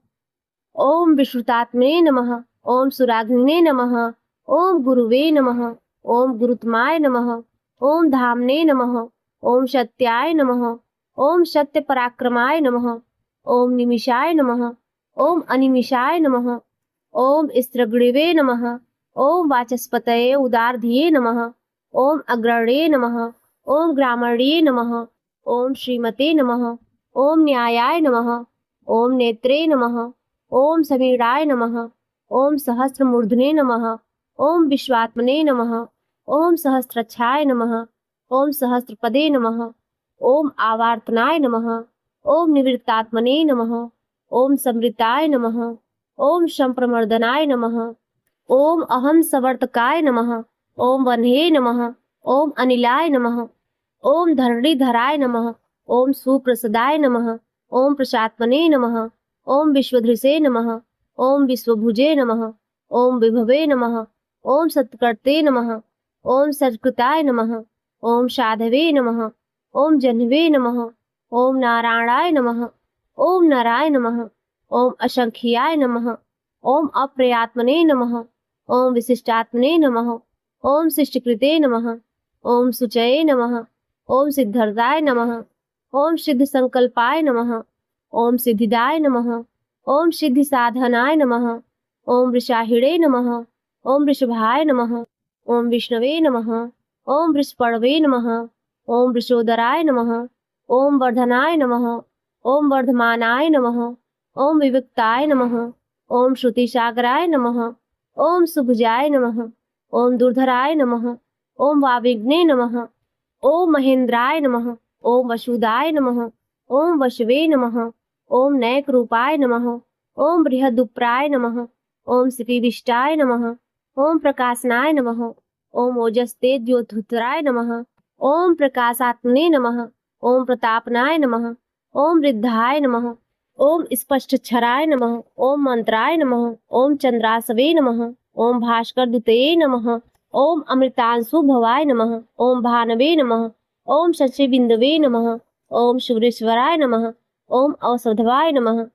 ओम विश्रुतात्मने नमः। ओम सुराग्निने नमः। ओम गुरुवे नमः। ओम गुरुत्माय नमः। ओम धामने नमः। ओम सत्याय नमः। ओम सत्य पराक्रमाय नमः। ओम निमिषाय नमः। ओम अनिमिषाय नमः। ओम स्त्रगृवे नमः। ओम वाचस्पतये उदारधिये नमः। ओम अग्रणे नमः। ओम ग्रामणे नमः। ओम श्रीमते नमः। ओम न्यायाय नमः। ओम नेत्रे नमः। ओम समीराय नमः। ओम सहस्रमूर्धने नमः। ओम विश्वात्मने नमः। ओम सहस्रच्छाय नमः। ओम सहस्रपदे नमः। ओम आवर्तनाय नमः। ओम निवृत्तात्मने नमः। ओम समृताय नमः। ओम संप्रमर्दनाय नमः। ओम अहम सवर्तकाय नमः। ओम वन्हे नमः। ओम अनिलाय नमः। ओम धरणीधराय नमः। ओम सुप्रसदाय नमः। ओम प्रसात्मने नमः। ओम विश्वधृषे नमः। ओम विश्वभुजे नमः। ओम विभवे नमः। ओम सत्कृते नमः। ओम सत्कृताय नमः। ओम साधवे नमः। ओम जह्नवे नमः। ओम नारायणाय नमः। ओम नाराय नमः। ओम असंख्याय नमः। ओम अप्रयात्मने नमः। ओम विशिष्टात्मने नमः। ओम शिष्टकृते नमः। ओम शुचये नमः। ओम सिद्धार्थाय नमः। ओम सिद्ध संकल्पाय नमः। ओम सिद्धिदाय नमः। ओम सिद्धि साधनाय नमः। ओम वृषाहिणे नमः। ओम वृषभाय नमः। ओम विष्णवे नमः। ओम वृषपर्वे नमः। ओम वृषोदराय नमः। ओम वर्धनाय नमः। ओम वर्धमानाय नमः। ओम विविक्ताय नमः। ओम श्रुतिसागराय नमः। ओम सुभुजाय नमः। ओम दुर्धराय नमः। ओम वाविघ्ने नमः। ओम महेंद्राय नमः। ओम वसुदाय नमः। ओम वशवे नमः। ओम नैक रूपाय नमः। ओम बृहदुप्राय नमः। ओम श्रीविष्टाय नमः। ओम प्रकाशनाय नमः। ओम ओजस्तेजोधुतराय नमः। ओम प्रकाशात्मने नमः। ओम प्रतापनाय नमः। ओम वृद्धाय नमः। ओम स्पष्टक्षराय नमः। ओम मंत्राय नमः। ओम चंद्रासवे नमः। ओम भास्कर दुतये नमः। ओम अमृतांशु भवाय नमः। ओम भानवे नमः। ओम शशिबिंदवे नमः। ओम शुभेश्वराय नमः। ओम औषधवाय नमः।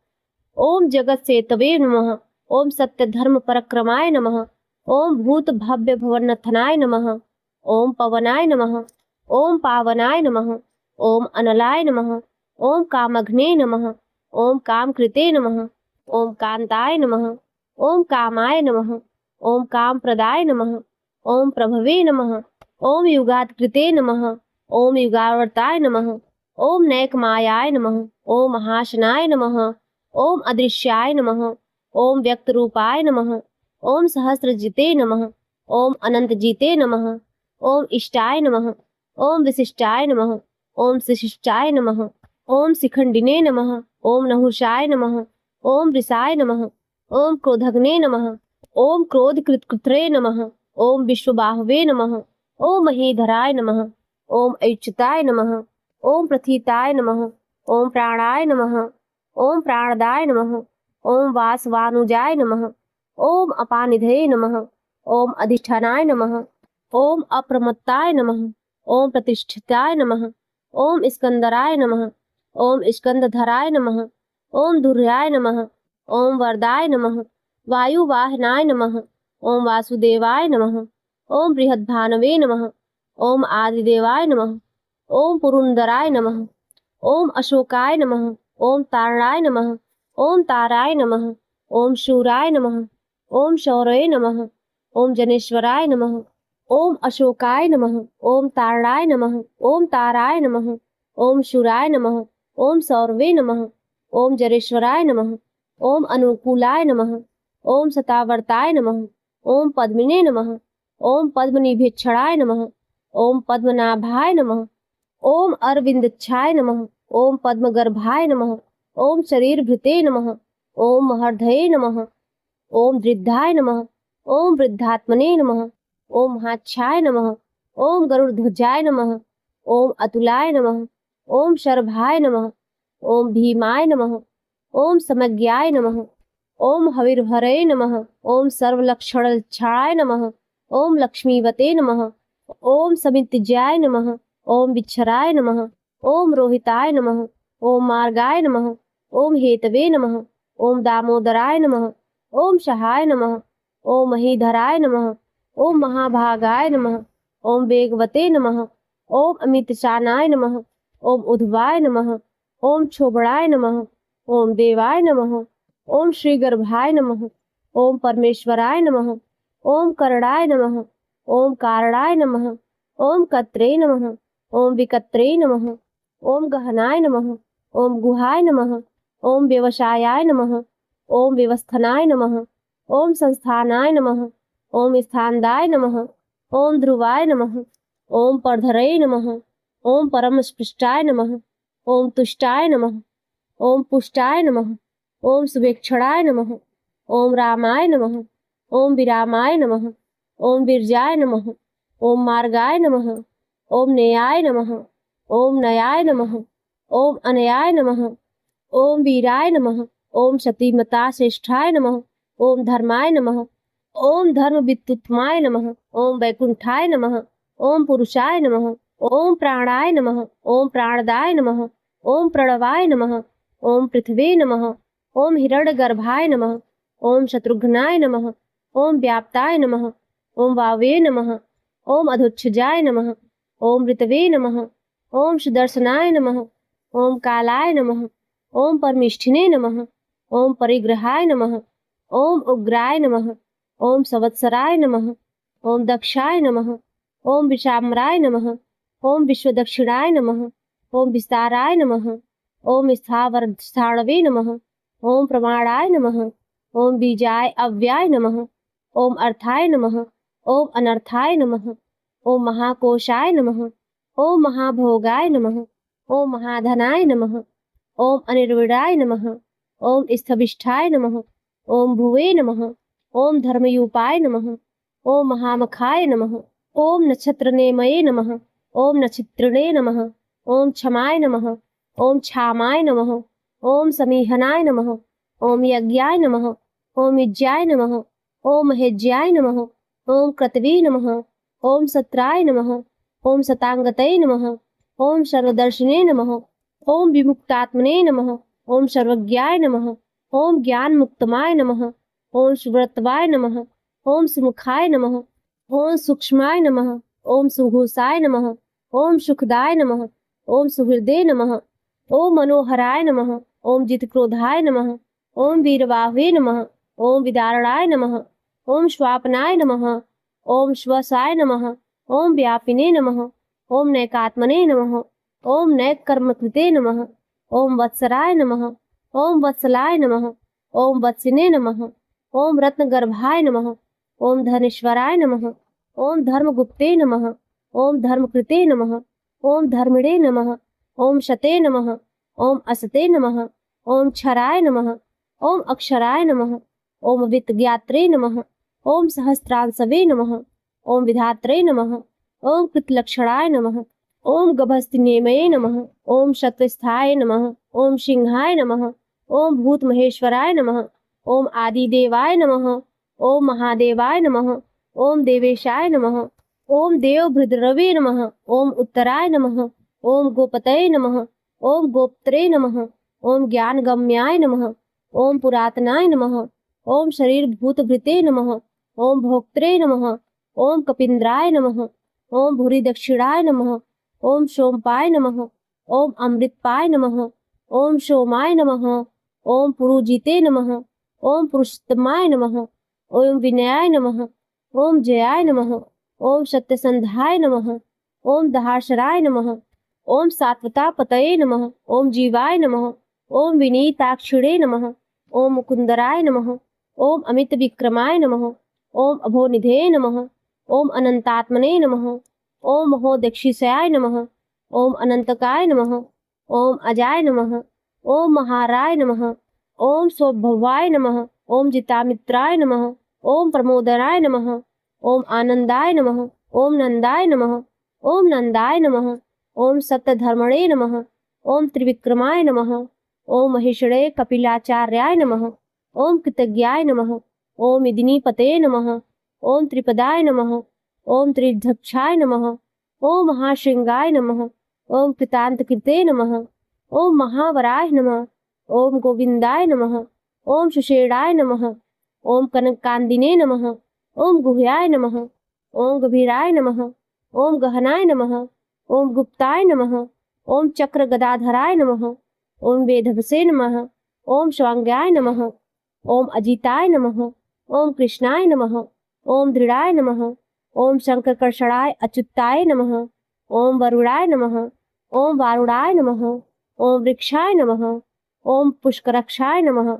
ओम जगत सेतवे नमः। ओम सत्य धर्म पराक्रमाय नमः। ओम भूत भव्य भवनथनाय नमः। ओम पवनाय नमः। ओम पावनाय नमः। ओम अनलाय नमः। ओम कामघ्ने नमः। ओम कामकृते नमः। ओम कांताय नमः। ओम कामाय नमः। ओम कामप्रदाय नमः। ओम प्रभवे नमः। ओम युगात्कृते नमः। ओम युगावर्ताय नमः। ओम नैकमायाय नमः। ओम महाशनाय नमः। ओम अदृश्याय नमः। ओम व्यक्तरूपाय नमः। ओम सहस्रजिते नमः। ओम अनंतजिते नमः। ओम इष्टाय नमः। ओम विशिष्टाय नमः। ओम शिशिष्टाय नमः। ओम शिखंडिने नमः। ओम नहुषाय नमः। ओम वृषाय नमः। ओम क्रोधग्ने नमः। ओम क्रोधकृत्कृत्रे नमः। ओम विश्वबाहवे नमः। ओम महीधराय नमः। ओम ऐच्युताय नमः। ओम प्रथिताय नमः। ओम प्राणाय नमः। ओम प्राणदाय नमः। ओम वासवानुजाय नमः। ओम अपानिधये नमः। ओम अधिष्ठानाय नमः। ओम अप्रमत्ताय नमः। ओम प्रतिष्ठिताय नमः। ओम स्कंदराय नमः। ओम स्कंदधराय नमः। ओम धुर्याय नमः। ओम वरदाय नमः। वायुवाहनाय नमः। ओम वासुदेवाय नमः। ओम बृहद्भानवे नमः। ओम आदिदेवाय नमः। ओम पुरुंदराय नमः। ओम अशोकाय नमः। ओम तारणाय नमः। ओम ताराय नमः। ओम शूराय नमः। ओम शौरये नमः। ओम जनेश्वराय नमः। ओम अशोकाय नमः। ओम तारणाय नमः। ओम ताराय नमः। ओम शूराय नमः। ओम सौरवे नमः। ओम जरेश्वराय नमः। ओम अनुकूलाय नमः। ओम सतावर्ताय नमः। ओम पद्मिने नमः। ओम पद्मनिभेक्षणाय नमः। ओम पद्मनाभाय नमः। ओम अरविंदच्छाय नमः। ओम पद्मगर्भाय नमः। ओम शरीरभृते नमः। ओम महर्धये नमः। ओम वृद्धाय नमः। ओम वृद्धात्मने नमः। ओम महाच्छाय नमः। ओम गरुड़ध्वजाय नमः। ओम अतुलाय नमः। ओम शर्भाय नमः। ओम भीमाय नमः। ओम समज्ञाय नमः। ओम हविर्भरे नमः। ओम सर्वलक्षणलक्षणाय नमः। ओम लक्ष्मीवते नमः। ओम समितिज्याय नमः। ओम विच्छराय नमः। ओम रोहिताय नमः। ओम मार्गाय नमः। ओम हेतवे नमः। ओम दामोदराय नमः। ओम सहाय नमः। ओम महीधराय नमः। ओम महाभागाय नमः। ओम वेगवते नमः। ओम अमितशानाय नमः। ओम उद्भवाय नमः। ओम क्षोभणाय नमः। ओम देवाय नमः। ओम श्रीगर्भाय नमः। ओम परमेश्वराय नमः। ओम करणाय नमः। ओम कारणाय नमः। ओम कत्रे नमः। ओम विकत्रे नमः। ओम गहनाय नमः। ओम गुहाय नमः। ओम व्यवसायाय नमः। ओम व्यवस्थनाय नमः। ओम संस्थानाय नमः। ओम स्थानदाय नमः। ओम ध्रुवाय नमः। ओम परधरये नमः। ओम परमस्पृष्टाय नमः। ओम तुष्टाय नमः। ओम पुष्टाय नमः। ओम सुवेक्षणाय नमः। ओम रामाय नमः। ओम विरामाय नमः। ओम विरजाय नमः। ओम मार्गाय नमः। ओम नेयाय नमः। ओम नयाय नमः। ओम अनयाय नमः। ओम वीराय नमः। ओम सतीमता श्रेष्ठाय नमः। ओम धर्माय नमः। ओम धर्मवित्तुत्तमाय नमः। ओम वैकुंठाय नमः। ओम पुरुषाय नमः। ओम प्राणाय नमः। ओम प्राणदाय नमः। ओम प्रणवाय नमः। ओम पृथ्वे नमः। ओम हिरण्यगर्भाय नमः। ओम शत्रुघ्नाय नमः। ओम व्याप्ताय नमः। ओम वावे नमः। ओम अधोक्षजाय नमः। ओम ऋतवे नमः। ओम सुदर्शनाय नमः। ओम कालाय नमः। ओम परमिष्ठिने नमः। ओम परिग्रहाय नमः। ओम उग्राय नमः। ओम संवत्सराय नमः। ओम दक्षाय नमः। ओम विशाम्राय नमः। ओम विश्वदक्षिणाय नमः। ओम विस्ताराय नमः। ओम स्थावरस्थाणवे नमः। ओम प्रमाणाय नमः। ओम बीजाय अव्याय नमः। ओम अर्थाय नमः। ओम अनर्थाय नमः। ओम महाकोशाय नमः। ओम महाभोगाय नमः। ओम महाधनाय नमः। ओम अनिर्विणाय नमः। ओम स्थविष्ठाय नमः। ओम भुवे नमः। ओम धर्मयूपाय नमः। ओम महामखाय नमः। ओम नक्षत्रनेमये नमः। ओम नक्षत्रिणे नमः। ओम क्षमाय नमः। ओम क्षामाय नमः। ओम समीहनाय नमः। ओम यज्ञाय नमः। ओम यज्ञाय नमः। ओम महेज्याय नमः। ओम क्रतवे नमः। ओम सत्राय नमः। ओम सतांगतये नमः। ओम सर्वदर्शिने नमः। ओम विमुक्तात्मने नमः। ओम सर्वज्ञाय नमः। ओम ज्ञानमुक्तमाय नमः। ओम सुव्रतवाय नमः। ओम सुमुखाय नमः। ओम सूक्ष्माय नमः। ओम सुघोषाय नमः। ओम सुखदाय नमः। ओम सुहृदे नमः। ओम मनोहराय नमः। ओम जितक्रोधाय नमः। ओम वीरबाहुवे नमः। ओम विदारणाय नमः। ओम स्वापनाय नमः। ओम श्वसाय नमः। ओम व्यापिने नमः। ओम नैकात्मने नमः। ओम नैककर्मकृते नमः। ओम वत्सराय नमः। ओम वत्सलाय नमः। ओम वत्सिने नमः। ओम रत्नगर्भाय नमः। ओम धनेश्वराय नमः। ओम धर्मगुप्ते नमः। ओम धर्मकृते नमः। ओम धर्मिणे नमः। ओम शते नमः। ओम असते नमः। ओम क्षराय नमः। ओम अक्षराय नमः। ओम वित्तज्ञात्रे नमः। ओम सहस्रांशवे नमः। ओम विधात्रे नमः। ओम कृतलक्षणाय नमः। ओम गभस्तिनेमये नमः। ओम शतस्थाय नमः। ओम सिंहाय नमः। ओम भूतमहेश्वराय नमः। ओम आदिदेवाय नमः। ओम महादेवाय नमः। ओम देवेशाय नमः। ओम देवभृद्रवे नमः। ओम उत्तराय नमः। ओम गोपतये नमः। ओम गोप्त्रे नमः। ओम ज्ञानगम्याय नमः। ओम पुरातनाय नमः। ओम शरीरभूतभृते नमः। ओम भोक्त्रे नमः। ओम कपीन्द्राय नमः। ओम भूरि दक्षिणाय नमः। ओम सोमपाय नमः। ओम अमृतपाय नमः। ओम सोमाय नमः। ओम पुरुजिते नमः। ओम पुरुषोत्तमाय नमः। ओम विनयाय नमः। ओम जयाय नमः। ओम सत्यसंधाय नमः। ओम दहाशराय नमः। ओम सात्वतापतये नमः। ओम जीवाय नमः। ओम विनीताक्षिणे नमः। ओम मुकुंदराय नमः। ओम अमित विक्रमाय नमः। ओम अभोनिधे नमः। ओम अनंतात्मने नमः। ओम महोदक्षिषाय नमः। ओम अनंतकाय नमः। ओम अजाय नमः। ओम महाराय नमः। ओम स्वभवाय नमः। ओम जितामित्राय नमः। ओम प्रमोदनाय नमः। ओम आनंदाय नमः। ओम नंदाय नमः। ओम नंदाय नमः। ओम सत्यधर्मणे नमः। ओम त्रिविक्रमाय नमः। ओम महेश्वरे कपिलाचार्याय नमः। ओम कृतज्ञाय नमः। ओम मिदिनीपते नमः। ओम त्रिपदाय नमः। ओम त्रिधक्षाय नमः। ओम महाशृंगाय नमः। ओम कृतांतकृते नमः। ओम महावराय नमः। ओम गोविंदाय नमः। ओम सुषेणाय नमः। ओम कनकांदिने नमः। ओम गुह्याय नमः। ओम गभीराय नमः। ओम गहनाय नमः। ओम गुप्ताय नमः। ओम चक्र गदाधराय नमः। ओम वेधवसे नमः। ओम स्वांग्याय नमः। ओम अजिताय नमः। ओम कृष्णाय नमः। ओम दृढ़ाय नमः। ओम शंकरकर्षणाय अच्युताय नमः। ओम वरुणाय नमः। ओम वारुणाय नमः। ओम वृक्षाय नमः। ओम पुष्करक्षाय नमः।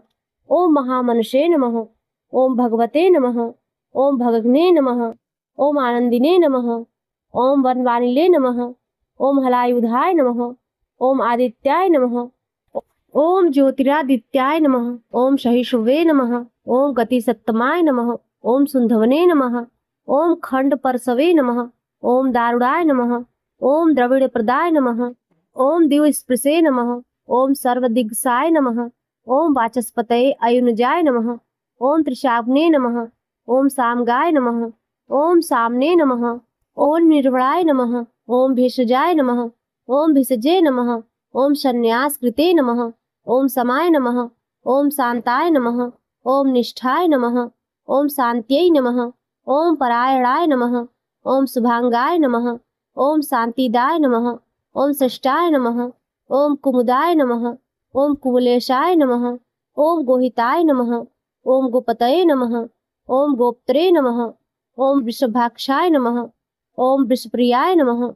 ओम महामनुषे नमः। ओम भगवते नमः। ओम भगग्ने नमः। ओम आनंदिने नमः। ओम वनवानिले नमः। ओम हलायुधाय नमः। ओम आदित्याय नमः। ओम ज्योतिरादित्याय नमः। ओम सहिष्णुवे नमः। ओम गतिसत्तमाय नमः। ओम सुंधवने नमः। ओम खंड परसवे नमः। ओम दारुणाय नमः। ओम द्रविड़प्रदाय नमः। ओम दिवस्पृशे नमः। ओम सर्वदिग्साय नमः। ओम वाचस्पतये अयुनजाय नमः। ओम त्रिशाग्ने नमः। ओम सामगाय नमः। ओम सामने नमः। ओम निर्वणाय नमः। ओम भेषजाय नमः। ओम भिषजे नमः। ओम संन्यासकृते नमः। ओम समाय नमः। ओम शांताय नमः। ओम निष्ठाय नमः। ओम शांत्यै नमः। ओम परायणाय नमः। ओम शुभांगाय नमः। ओम शांतिदाय नमः। ओम सृष्टाय नमः। ओम कुमुदाय नमः। ओम कुमलेशाय नमः। ओम गोहिताय नमः। ओम गोपतये नमः। ओम गोप्त्रे नमः। ओम वृषभाक्षाय नमः। ओम वृषप्रियाय नमः।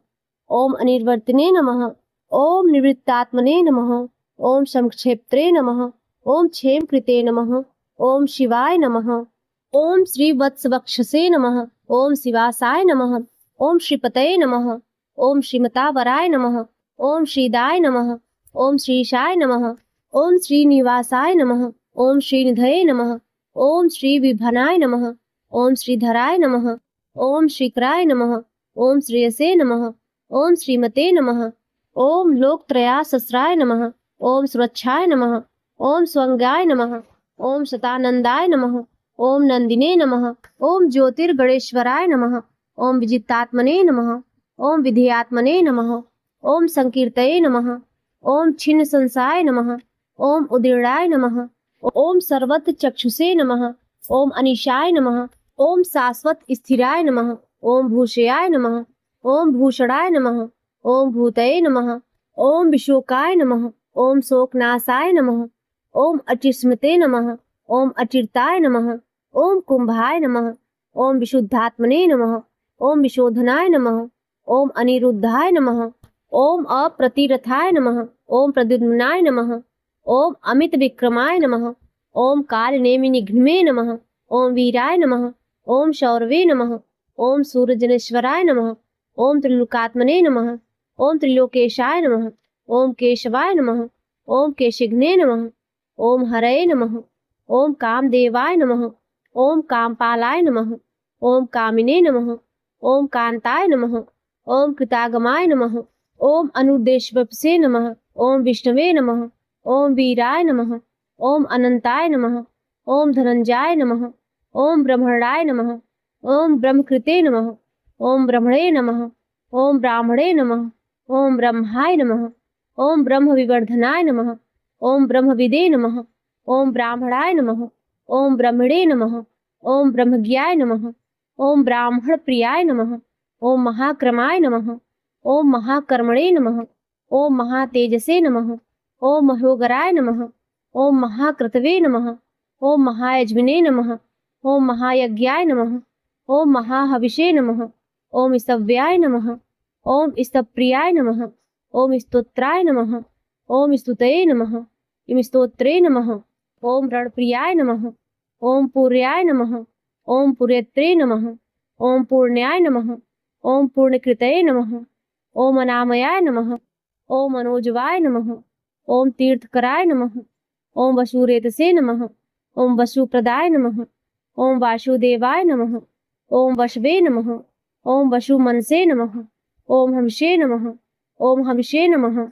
ओम अनिर्वर्तिने नमः। ओम निवृत्तात्मने नमः। ओम संक्षेप्त्रे नमः। ओम क्षेमकृते नमः। ओम शिवाय नमः। ओम श्रीवत्सवक्षसे नमः। ओम शिवासाय नमः। ओम श्रीपतये नमः। ओम श्रीमतावराय नमः। ओम श्रीदाय नमः। ओम श्रीशाय नमः। ओम श्रीनिवासाय नमः। ओम श्रीनिधये नमः। ओम श्रीविभनाय नमः। ओम श्रीधराय नमः। ओम श्रीकराय नमः। ओम श्रेयसे नमः। ओम श्रीमते नमः। ओम लोकत्रयासस्राय नमः। ओम सुरक्षाय नमः। ओम स्वंगाय नमः। ओम शतानंदाय नमः। ओम नंदिने नमः। ओम ज्योतिर्गणेश्वराय नमः। ओम विजितात्मने नमः। ओम विधेयात्मने नमः। ओम संकीर्तये नमः। ओम छिन्न संसाय नमः। ओम उदीर्णाय नमः। ओम सर्वत्र चक्षुषे नमः। ओम अनिशाय नमः। ओम शाश्वत स्थिराय नमः। ओम भूषयाय नमः। ओम भूषणाय नमः। ओम भूतये नमः। ओम विशोकाय नमः। ओम शोकनाशाय नमः। ओम अचिस्मते नमः। ओम अचिरताय नमः। ओम कुंभाय नमः। ओम विशुद्धात्मने नमः। ओम विशोधनाय नमः। ओम अनिरुद्धाय नमः। ओम अप्रतिरथाय नमः। ओम प्रद्युम्नाय नमः। ओम अमित विक्रमाय नमः। ओम कालनेमिनिघ्नमे नमः। ओम वीराय नमः। ओम शौरवे नमः। ओम सूर्यजनेश्वराय नमः। ओम त्रिलोकात्मने नमः। ओम त्रिलोकेशाय नमः। ओम केशवाय नमः। ओम केशिघ्ने नमः। ओम हरये नमः। ओम कामदेवाय नमः। ओम कामपालाय नमः। ओम कामिने नमः। ओम कांताय नमः। ओम कृतागमाय नमः। ओम अनुदेशवपसे नमः। ओम विष्णवे नमः। ओम वीराय नमः। ओम अनंताय नमः। ओम धनंजयाय नमः। ओम ब्रह्मणाय नमः। ओम ब्रह्मकृते नमः। ओम ब्रह्मणे नमः। ओम ब्राह्मणे नमः। ओम ब्रह्माय नमः। ओम ब्रह्म विवर्धनाय नमः। ओम ब्रह्मविदे नमः। ओम ब्राह्मणाय नमः। ओम ब्रह्मणे नमः। ओम ब्रह्मज्ञाय नमः। ओम ब्राह्मण प्रियाय नमः। ओम महाक्रमाय नमः। ओम महाकर्मणे नमः। ओम महातेजसे नमः। ओम महोगराय नमः। ओम महाक्रतवे नमः। ओम महायज्विने नमः। ओम महायज्ञाय नमः। ओम महाहविषे नमः। ओम स्तव्याय नमः। ओम स्तवप्रियाय नमः। ओम स्तोत्राय नमः। ओम स्तुतये नमः। इम स्तोत्रे नमः। ओम रणप्रियाय नमः। ओम पूर्याय नमः। ओम पुरेत्रे नमः। ओम पूर्ण्याय नमः। ओम पूर्णकृतये नमः। ओम अनामयाय नमः। ओम मनोजवाय नमः। ओम तीर्थकराय नमः। ओम वशुरेतसे नमः। ओम वसुप्रदाय नमः। ओम वासुदेवाय नमः। ओम वशवे नमः। ओम वसुमनसे नमः। ओम हंसे नमः। ओम हविषे नमः।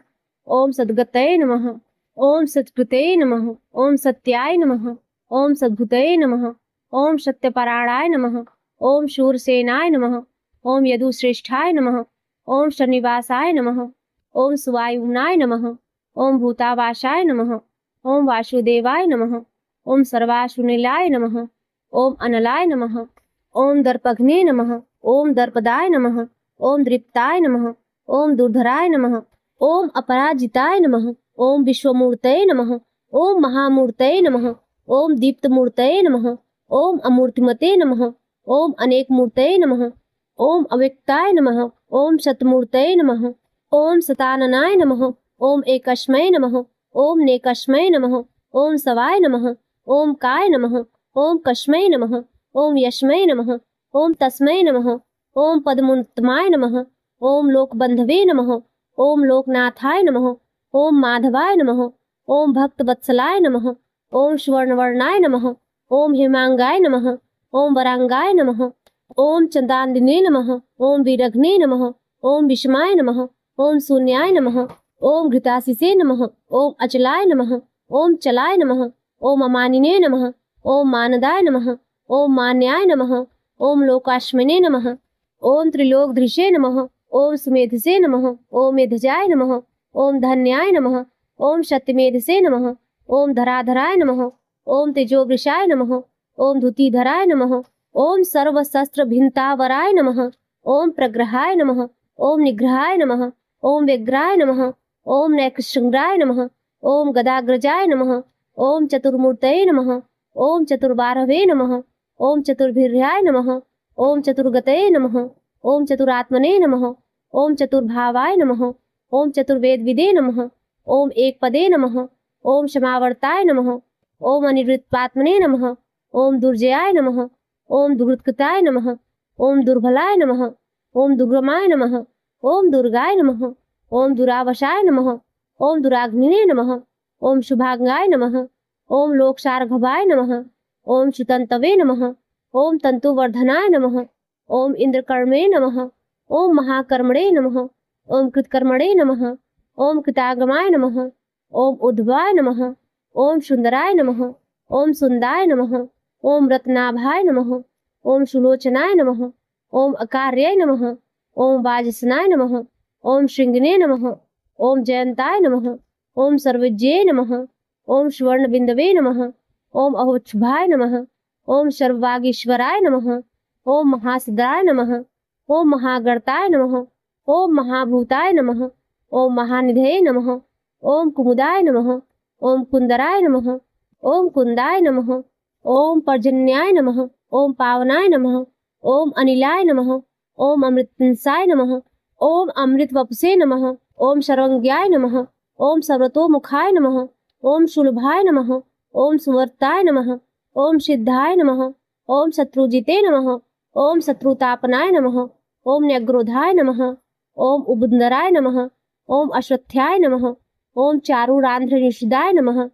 ओम सद्गतये नमः। ओम सत्कृतये नमः। ओम सत्याय नमः। ओम सद्भुतये नमः। ओम सत्यपराणाय नमः। ओम शूरसेनाय नमः। ओम यदुश्रेष्ठाय नमः। ओम श्रीनिवासाय नमः। ओम सुवायुनाय नमः। ओम भूतावासाय नमः। ओम वासुदेवाय नमः। ओम सर्वासुनिलाय नमः। ओम अनलाय नमः। ओम दर्पघ्ने नमः। ओम दर्पदाय नमः। ओम दृप्ताय नमः। ओम दुर्धराय नमः। ओम अपराजिताय नमः। ओम विश्वमूर्तये नमः। ओम महामूर्तये नमः। ओम दीप्तमूर्तये नमः। ओम अमूर्तिमते नमः। ओम अनेकमूर्तये नमः। ओम अव्यक्ताय नमः। ओम शतमूर्तये नमः। ओम सताननाय नमः। ओम एकस्मै नमः। ओम नेकस्मै नमः। ओम सवाय नमः। ओम काय नमः। ओम कस्मै नमः। ओम यस्मै नमः। ओम तस्मै नमः। ओम पद्मोत्तमाय नमः। ओम लोकबंधवे नमः। ओम लोकनाथाय नमः। ओम माधवाय नमः। ओम भक्तवत्सलाय नमः। ओम स्वर्णवर्णाय नमः। ओम हेमांगाय नमः। ओम वरांगाय नमः। ओम चंदान्दिने नमः। ओम विरघ्ने नमः। ओम विषमाय नमः। ओम शून्याय नमः। ओम घृताशिसे नमः। ओम अचलाय नमः। ओम चलाय नमः। ओम अमानिने नमः। ओम मानदाय नमः। ओम मान्याय नमः। ओम लोकाश्मने नमः। ओम त्रिलोकधृषे नमः। ओम सुमेधसे नमः। ओम मेधजाय नमः। ओम धन्याय नमः। ओम सत्यमेधसे नमः। ओम धराधराय नमः। ओम तेजोवृषाय नमः। ओम धुतिधराय नमः। ओम सर्वशस्त्रभिन्तावराय नमः। ओम प्रग्रहाय नमः। ओम निग्रहाय नमः। ओम व्यग्राय नमः। ओम नैकशृंगाय नमः। ओम गदाग्रजाय नमः। ओम चतुर्मूर्तये नमः। ओम चतुर्बारवे नमः। ओम चतुर्भिर्याय नमः। ओम चतुर्गतये नमः। ओम चतुरात्मने नमः। ओम चतुर्भावाय नमः। ओम चतुर्वेदविदे नमः। ओम एकपदे नमः। ओम क्षमावर्ताय नमः। ओम अनिवृत्तात्मने नमः। ओम दुर्जयाय नमः। ओम दुर्गतकृताय नमः। ओम दुर्बलाय नमः। ओम दुर्गमाय नमः। ओम दुर्गाय नमः। ओम दुरावशाय नमः। ओम दुराग्निने नमः। ओम शुभांगाय नमः। ओम लोकसार्भवाय नमः। ओम सुतंतवे नमः। ओम तंतुवर्धनाय नमः। ओम इंद्रकर्मे नमः। ओम महाकर्मणे नमः। ओम कृतकर्मणे नमः। ओम कृतागमाय नमः। ओम उद्भवाय नमः। ओम सुंदराय नमः। ओम सुंदाय नमः। ओम रत्नाभाय नमः। ओम सुलोचनाय नमः। ओम अकार्याय नमः। ओम वाजसनाय नमः। ओम श्रृंगिने नमः। ओम जयंताय नमः। ओम सर्वज्ञे नमः। ओम स्वर्णबिंदवे नमः। ओम अहोक्षभाय नमः। ओम सर्ववागीश्वराय नमः। ओम महासिद्धाय नमः। ओम महागणताय नमः। ओम महाभूताय नमः। ओम महानिधये नमः। ओम कुमुदाय नमः। ओम कुंदराय नमः। ओम कुंदाय नमः। ओम पर्जन्याय नमः। ओम पावनाय नमः। ओम अनिलाय नमः। ओम अमृतंसाय नमः। ओम अमृतवपुषे नमः। ओम सर्वज्ञाय नमः। ओम सर्वतोमुखाय नमः। ओम सुलभाय नमः। ओम सुवर्ताय नमः। ओम सिद्धाय नमः। ओम शत्रुजिते नमः। ओम शत्रुतापनाय नमः। ओम न्यग्रोधाय नमः। ओम उबुंदराय नमः। ओम अश्वत्थाय नमः। ओम चारुरांध्रनिषदाय नमः।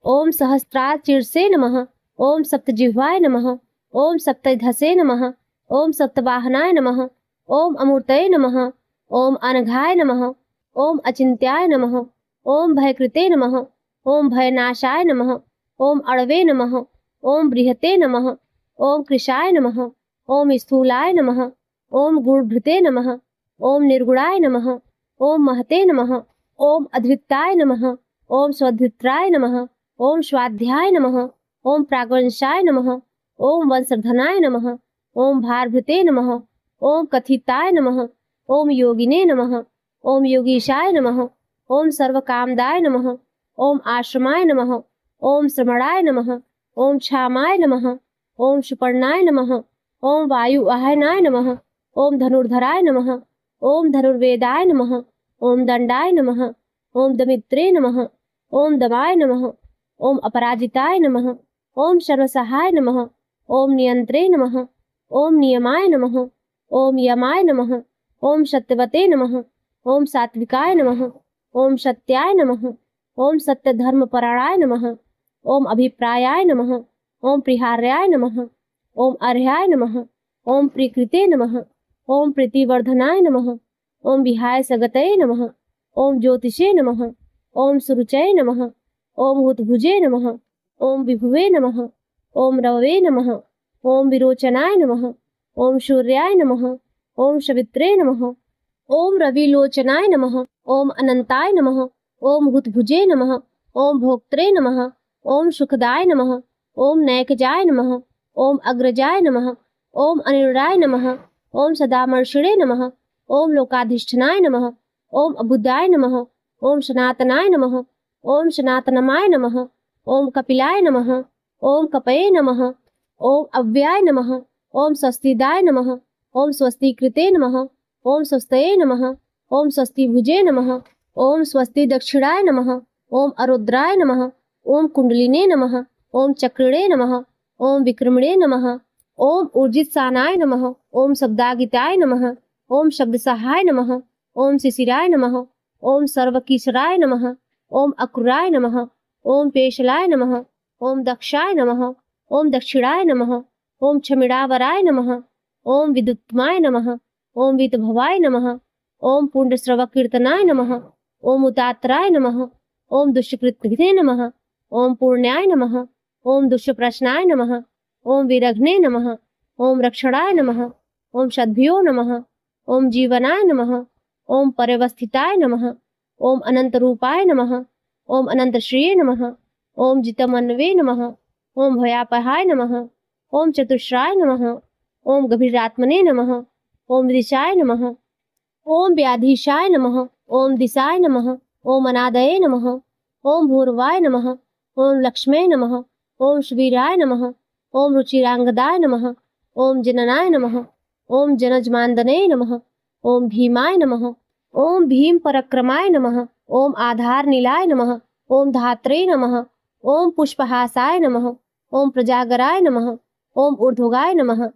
ओम सहस्राचीर्षे नमः। ओम सप्तजिह्वाय नमः। ओम सप्तधसे नमः। ओम सप्तवाहनाय नमः। ओम अमूर्तये नमः। ओम अनघाय नमः। ओम अचिंत्याय नमः। ओम भयकृते नमः। ओम भयनाशाय नमः। ओम अड़वे नमः। ओम बृहते नमः। ओम कृशाय नमः। ओम स्थूलाय नमः। ओम गुणभृते नमः। ओम निर्गुणाय नमः। ओम महते नमः। ओम अद्विताय नमः। ओम स्वद्वित्राय नमः। ओम स्वाध्याय नमः। ओम प्रागवंशाय नमः। ओम वंशधनाय नमः। ओम भारभृते नमः। ओम कथिताय नमः। ओम योगिने नमः। ओम योगीशाय नमः। ओम सर्वकामदाय नमः। ओम आश्रमाय नमः। ओम श्रमणाय नमः। ओम क्षामाय नमः। ओम सुपर्णाय नमः। ओम वायुवाहनाय नमः। ओम धनुर्धराय नमः। ओम धनुर्वेदाय नमः। ओम दंडाय नमः। ओम दमित्रे नमः। ओम दमाय नमः। ओम अपराजिताय नमः। ओम सर्वसहाय नमः। ओम नियंत्रे नमः। ओम नियमाय नमः। ओम यमाय नमः। ओम सत्यवते नमः। ओम सात्विकाय नमः। ओम सत्याय नमः। ओम सत्यधर्मपरायणाय नमः। ओम अभिप्रायाय नमः। ओम प्रिहार्याय नमः। ओम अर्ह्याय नमः। ओम प्रीकृते नमः। ओम प्रीतिवर्धनाय नमः। ओम विहाय सगतये नमः। ओम ज्योतिषे नमः। ओम सुरुचये नमः। ओम हुतभुजे नमः। ओम विभुवे नमः। ओम रववे नमः। ओम विरोचनाय नमः। ओम सूर्याय नमः। ओम सवित्रे नमः। ओम रविलोचनाय नमः। ओम अनंताय नमः। ओम हुतभुजे नमः। ओम भोक्त्रे नमः। ओम सुखदाय नमः। ओम नैकजाय नमः। ओम अग्रजाय नमः। ओम अनिरुद्धाय नमः। ओम सदामर्षिणे नमः। ओम लोकाधिष्ठनाय नमः। ओम अबुद्धाय नमः। ओम सनातनाय नमः। ओम सनातनमाय नमः। ओम कपिलाय नमः। ओम कपये नमः। ओम अव्याय नमः। ओम स्वस्तिदाय नमः। ओम स्वस्तिकृते नमः। ओम स्वस्तये नमः। ओम स्वस्तिभुजे नमः। ओम स्वस्ति दक्षिणाय नमः। ओम अरुद्राय नमः। ओम कुंडलिने नमः। ओम चक्रिणे नमः। ओम विक्रमणे नमः। ओम ऊर्जितसानाय नमः। ओम शब्दागिताय नमः। ओम शब्दसहाय नमः। ओम शिशिराय नमः। ओम सर्वकीशराय नमः। ओम अक्रूराय नमः। ओम पेशलाय नमः। ओम दक्षाय नमः। ओम दक्षिणाय नमः। ओम क्षमिडावराय नमः। ओम विद्युत्माय नमः। ओम वितभवाय नमः। ओम पुण्यश्रवकीर्तनाय नमः। ओम उतात्राय नमः। ओम दुष्कृतघ्ने नमः। ओम पूर्ण्याय नमः। ओम दुष्प्रश्नाय नमः। ओम विरघ्ने नमः। ओम रक्षणाय नमः। ओम सद्भ्यो नमः। ओम जीवनाय नमः। ओम परिवस्थिताय नमः। ओम अनंत रूपाय नमः। ओम अनंत श्रिये नमः। ओम जितमन्वे नमः। ओम भयापहाय नमः। ओम चतुश्राय नमः। ओम गभीरात्मने नमः। ओम दिशाय नमः। ओम व्याधीशाय नमः। ओम दिशाय नमः। ओम अनादये नमः। ओम भूर्वाय नमः। ओम लक्ष्मे नमः। ओम शिवीराय नमः। ओम रुचिरांगदाय नमः। ओम जननाय नमः। ओम जनजमान्दने नमः। ओम भीमाय नमः। ओम भीम पराक्रमाय नमः। ओम आधार नीलाय नमः। ओम धात्रे नमः। ओम पुष्पहासाय नमः। ओम प्रजागराय नमः। ओम ऊर्ध्वगाय नमः।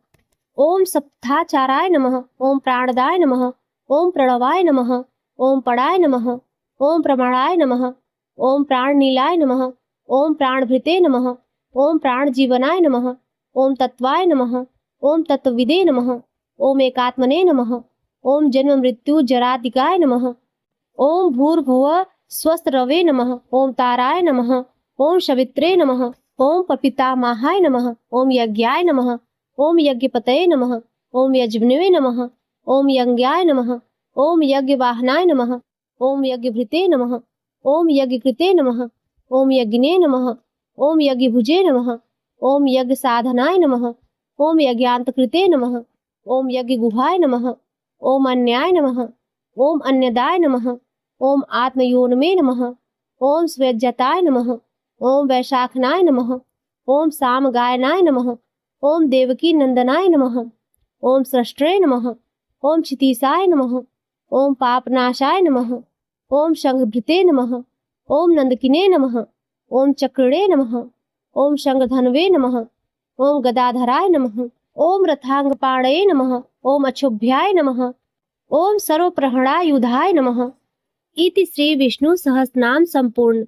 ओम सप्ताचाराय नमः। ओम प्राणदाय नमः। ओम प्रणवाय नमः। ओम पडाय नमः। ओम प्रमाणाय नमः। ओम प्राणनीलाय नमः। ओम प्राणभृते नमः। ओम प्राणजीवनाय नमः। ओम तत्वाय नमः। ओम तत्वविदे नमः। ओम एकात्मने नमः। ओम जन्म मृत्यु जरादिकाय नमः। ओम भूर्भुवः स्वस्त्रवे नमः। ओम ताराय नमः। ओम सवित्रे नमः। ओम प्रपितामहाय नमः। ओम यज्ञाय नमः। ओम यज्ञपतये नमः। ओम यज्ञिवे नमः। ओम यज्ञाय नमः। ओम यज्ञवाहनाय नमः। ओम यज्ञभृते नमः। ओम यज्ञकृते नमः। ओम यज्ञिने नमः। ओम यज्ञभुजे नमः। ओम यज्ञ साधनाय नमः। ओम यज्ञान्तकृते नमः। ओम यज्ञगुहाय नमः। ओम अन्याय नमः। ओम अन्यदाय नमः। ओम आत्मयोनमे नमः। ओम स्वेज्जताय नमः। ओम वैशाखनाय नमः। ओम सामगायनाय नमः। ओम देवकी नंदनाय नमः। ओम सृष्ट्रे नमः। ओम क्षितीसाय नमः। ओम पापनाशाय नमः। ओम शंखभृते नमः। ओम नंदकिने नमः। ओम चक्रिणे नमः। ओम शंखधन्वे नमः। ओम गदाधराय नमः। ओम रथांगपाणये नमः। ओम अक्षुभ्याय नमः। ओम सर्वप्रहणायुधाय नमः। इति श्री विष्णु सहस्रनाम संपूर्ण।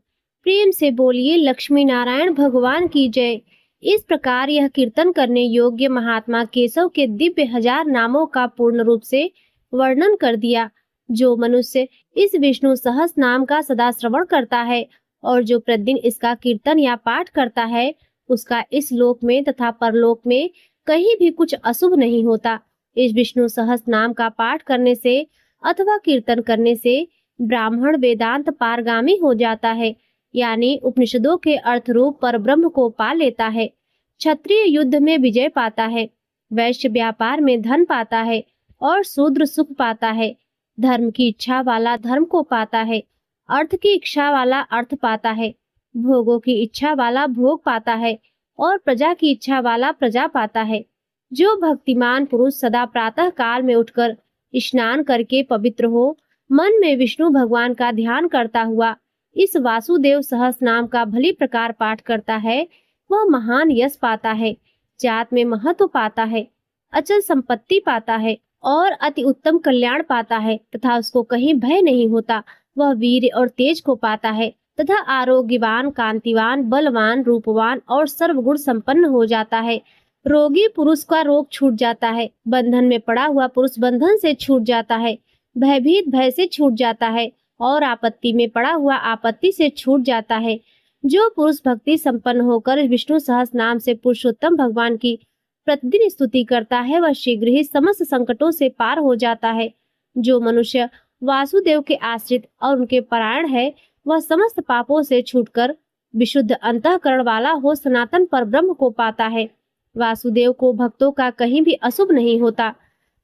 प्रेम से बोलिए लक्ष्मी नारायण भगवान की जय। इस प्रकार यह कीर्तन करने योग्य महात्मा केशव के दिव्य 1000 नामों का पूर्ण रूप से वर्णन कर दिया। जो मनुष्य इस विष्णु सहस्त्र नाम का सदा श्रवण करता है और जो प्रतिदिन इसका कीर्तन या पाठ करता है उसका इस लोक में तथा परलोक में कहीं भी कुछ अशुभ नहीं होता। इस विष्णु सहस्त्र नाम का पाठ करने से अथवा कीर्तन करने से ब्राह्मण वेदांत पारगामी हो जाता है, यानी उपनिषदों के अर्थ रूप पर ब्रह्म को पा लेता है। क्षत्रिय युद्ध में विजय पाता है, वैश्य व्यापार में धन पाता है और शूद्र सुख पाता है। धर्म की इच्छा वाला धर्म को पाता है, अर्थ की इच्छा वाला अर्थ पाता है, भोगों की इच्छा वाला भोग पाता है और प्रजा की इच्छा वाला प्रजा पाता है। जो भक्तिमान पुरुष सदा प्रातः काल में उठकर स्नान करके पवित्र हो, मन में विष्णु भगवान का ध्यान करता हुआ इस वासुदेव सहस्त्र नाम का भली प्रकार पाठ करता है, वह महान यश पाता है, जात में महत्व पाता है, अचल संपत्ति पाता है और अति उत्तम कल्याण पाता है तथा उसको कहीं भय नहीं होता। वह वीर और तेज को पाता है तथा आरोग्यवान, कांतिवान, बलवान, रूपवान और सर्वगुण संपन्न हो जाता है। रोगी पुरुष का रोग छूट जाता है, बंधन में पड़ा हुआ पुरुष बंधन से छूट जाता है, भयभीत भय से छूट जाता है और आपत्ति में पड़ा हुआ आपत्ति से छूट जाता है। जो पुरुष भक्ति संपन्न होकर विष्णु सहस्त्र नाम से पुरुषोत्तम भगवान की प्रतिदिन स्तुति करता है, वह शीघ्र ही समस्त संकटों से पार हो जाता है। जो मनुष्य वासुदेव के आश्रित और उनके परायण है, वह समस्त पापों से छूटकर विशुद्ध अंतःकरण वाला हो सनातन पर ब्रह्म को पाता है। वासुदेव को भक्तों का कहीं भी अशुभ नहीं होता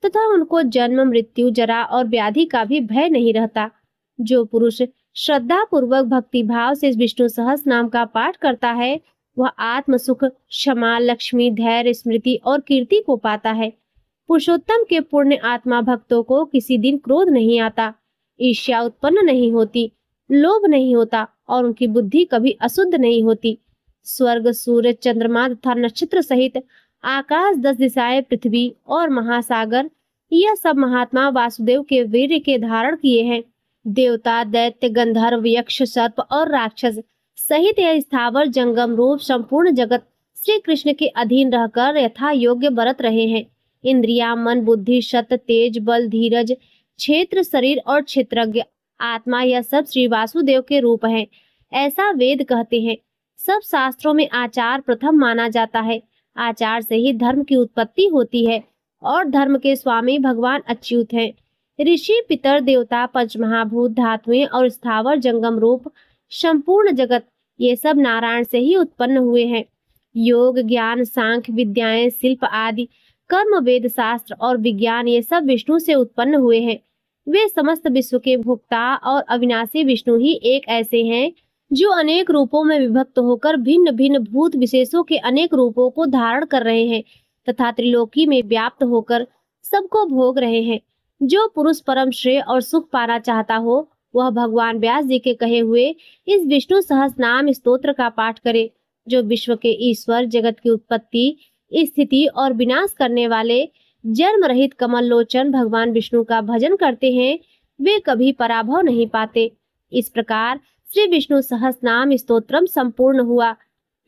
तथा उनको जन्म, मृत्यु, जरा और व्याधि का भी भय नहीं रहता। जो पुरुष श्रद्धा पूर्वक भक्ति भाव से विष्णु सहस्त्र नाम का पाठ करता है, वह आत्म सुख, क्षमा, लक्ष्मी, धैर्य, स्मृति और कीर्ति को पाता है। पुरुषोत्तम के पुण्य आत्मा भक्तों को किसी दिन क्रोध नहीं आता, ईर्ष्या उत्पन्न नहीं होती, लोभ नहीं होता और उनकी बुद्धि कभी अशुद्ध नहीं होती। स्वर्ग, सूर्य, चंद्रमा तथा नक्षत्र सहित आकाश, 10 दिशाएं, पृथ्वी और महासागर, यह सब महात्मा वासुदेव के वीर्य के धारण किए हैं। देवता, दैत्य, गंधर्व, यक्ष, सर्प और राक्षस सहित यह स्थावर जंगम रूप संपूर्ण जगत श्री कृष्ण के अधीन रहकर यथा योग्य बरत रहे हैं। इंद्रिया, मन, बुद्धि, शत, तेज, बल, धीरज, क्षेत्र, शरीर और क्षेत्रज्ञ आत्मा, यह सब श्री वासुदेव के रूप हैं, ऐसा वेद कहते हैं। सब शास्त्रों में आचार प्रथम माना जाता है। आचार से ही धर्म की उत्पत्ति होती है और धर्म के स्वामी भगवान अच्युत हैं। ऋषि, पितर, देवता, पंचमहाभूत, धातुएं और स्थावर जंगम रूप संपूर्ण जगत, ये सब नारायण से ही उत्पन्न हुए हैं। योग, ज्ञान, सांख्य विद्याएं, शिल्प आदि, कर्म, वेद, शास्त्र और विज्ञान, ये सब विष्णु से उत्पन्न हुए हैं। वे समस्त विश्व के भोक्ता और अविनाशी विष्णु ही एक ऐसे हैं जो अनेक रूपों में विभक्त होकर भिन्न भिन्न भूत विशेषों के अनेक रूपों को धारण कर रहे हैं तथा त्रिलोकी में व्याप्त होकर सबको भोग रहे हैं। जो पुरुष परम श्रेय और सुख पाना चाहता हो, वह भगवान व्यास जी के कहे हुए इस विष्णु सहस्त्र नाम स्तोत्र का पाठ करे। जो विश्व के ईश्वर, जगत की उत्पत्ति, स्थिति और विनाश करने वाले जन्म रहित कमल लोचन भगवान विष्णु का भजन करते हैं, वे कभी पराभव नहीं पाते। इस प्रकार श्री विष्णु सहस्त्र नाम स्तोत्रम संपूर्ण हुआ।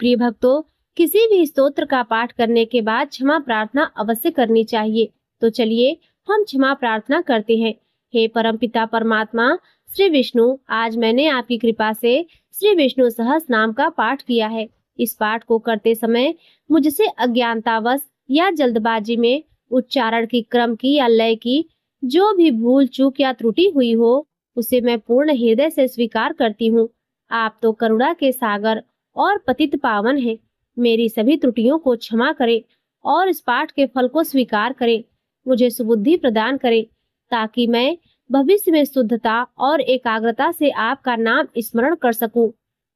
प्रिय भक्तों, किसी भी स्तोत्र का पाठ करने के बाद क्षमा प्रार्थना अवश्य करनी चाहिए। तो चलिए हम क्षमा प्रार्थना करते हैं। हे परमपिता परमात्मा श्री विष्णु, आज मैंने आपकी कृपा से श्री विष्णु सहस्त्र नाम का पाठ किया है। इस पाठ को करते समय मुझसे अज्ञानतावश या जल्दबाजी में उच्चारण की, क्रम की या लय की जो भी भूल चूक या त्रुटि हुई हो, उसे मैं पूर्ण हृदय से स्वीकार करती हूँ। आप तो करुणा के सागर और पतित पावन हैं। मेरी सभी त्रुटियों को क्षमा करें और इस पाठ के फल को स्वीकार करें। मुझे सुबुद्धि प्रदान करें ताकि मैं भविष्य में शुद्धता और एकाग्रता से आपका नाम स्मरण कर सकूं।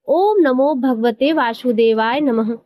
ओम नमो भगवते वासुदेवाय नमः।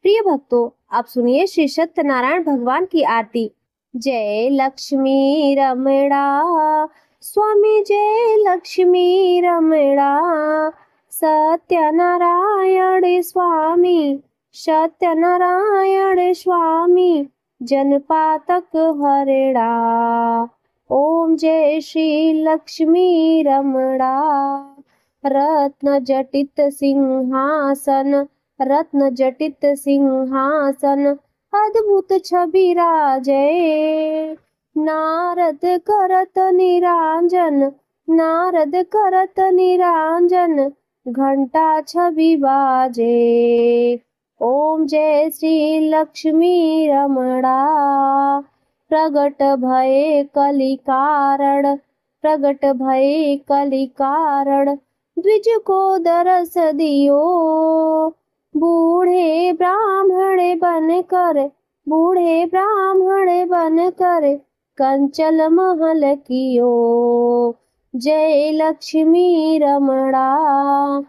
प्रिय भक्तों, आप सुनिए श्री सत्यनारायण भगवान की आरती। जय लक्ष्मी रमणा स्वामी, जय लक्ष्मी रमणा, सत्यनारायण स्वामी, सत्यनारायण स्वामी, जनपातक हरिणा। ओम जय श्री लक्ष्मी रमणा। रत्न जटित सिंहासन, रत्न जटित सिंहासन, अद्भुत छवि राजय। नारद करत निरांजन, नारद करत निरांजन, घंटा छवि बाजे। ओम जय श्री लक्ष्मी रमणा। प्रगट भये कलि कारण, प्रगट भये कलि कारण, द्विज को दरस दियो। बूढ़े ब्राह्मण बनकर, बूढ़े ब्राह्मण बनकर, कंचल महल कियो। जय लक्ष्मी रमणा।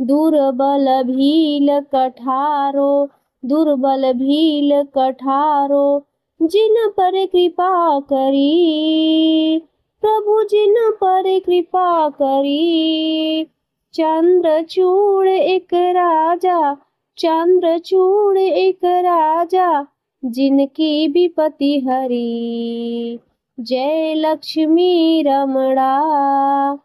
दुर्बल भील कठारो, दुर्बल भील कठारो, जिन पर कृपा करी, प्रभु जिन पर कृपा करी। चंद्रचूड़ एक राजा, चंद्रचूड़ एक राजा, जिनकी विपत्ति हरी। जय लक्ष्मी रमणा।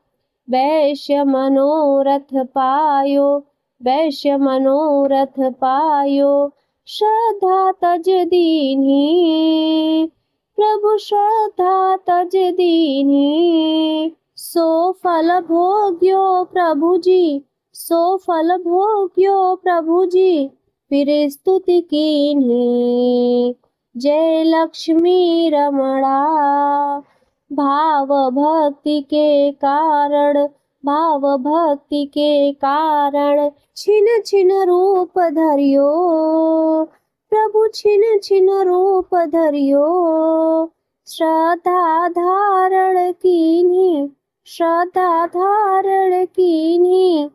वैश्य मनोरथ पायो, वैश्य मनोरथ पायो, श्रद्धा तज दीन्ही, प्रभु श्रद्धा तज दीन्ही। सो फल भोग्यो प्रभु जी, सो फल भोग्यो प्रभु जी, फिर स्तुति कीन्ही। जय लक्ष्मी रमणा। भाव भक्ति के कारण, भाव भक्ति के कारण, छिन छिन रूप धरियो, प्रभु छिन छिन रूप धरियो। श्रद्धा धारण कीन्ही, श्रद्धा धारण कीन्ही,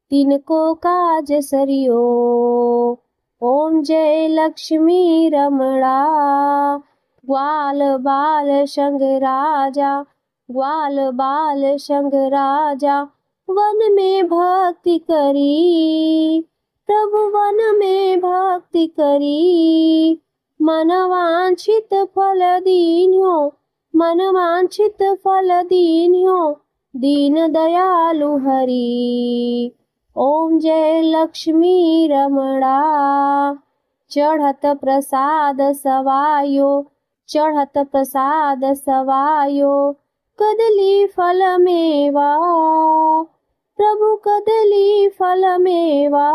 तिनको काज सरियो। ओम जय लक्ष्मी रमणा। ग्वाल बाल संग राजा, ग्वाल बाल संग राजा, वन में भक्ति करी, प्रभु वन में भक्ति करी। मन वांछित फल दीन्यो, मन वांछित फल दीन्यो, दीन दयालु हरि। ओम जय लक्ष्मी रमणा। चढ़त प्रसाद सवायो, चढ़त प्रसाद सवायो, कदली फल मेवा, प्रभु कदली फल मेवा।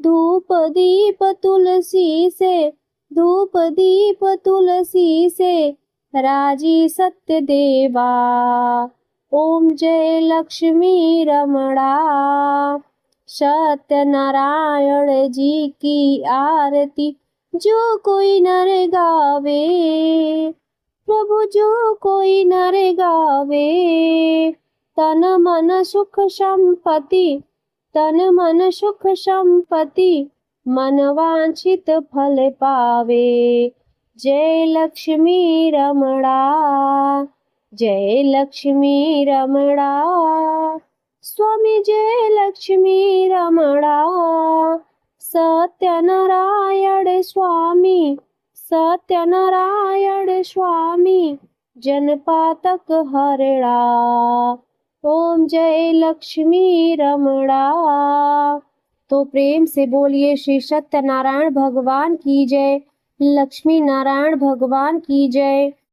धूप दीप तुलसी से, धूप दीप तुलसी से, राजी सत्य देवा। ओम जय लक्ष्मी रमणा। सत्य नारायण जी की आरती जो कोई नर गावे, प्रभु जो कोई नर गावे। तन मन सुख संपत्ति, तन मन सुख संपत्ति, मन वांछित फल पावे। जय लक्ष्मी रमणा, जय लक्ष्मी रमणा। स्वामी जय लक्ष्मी रमणा। सत्यनारायण स्वामी, सत्यनारायण स्वामी, जनपातक हरणा। ओम जय लक्ष्मी रमणा। तो प्रेम से बोलिए श्री सत्यनारायण भगवान की जय, लक्ष्मी नारायण भगवान की जय।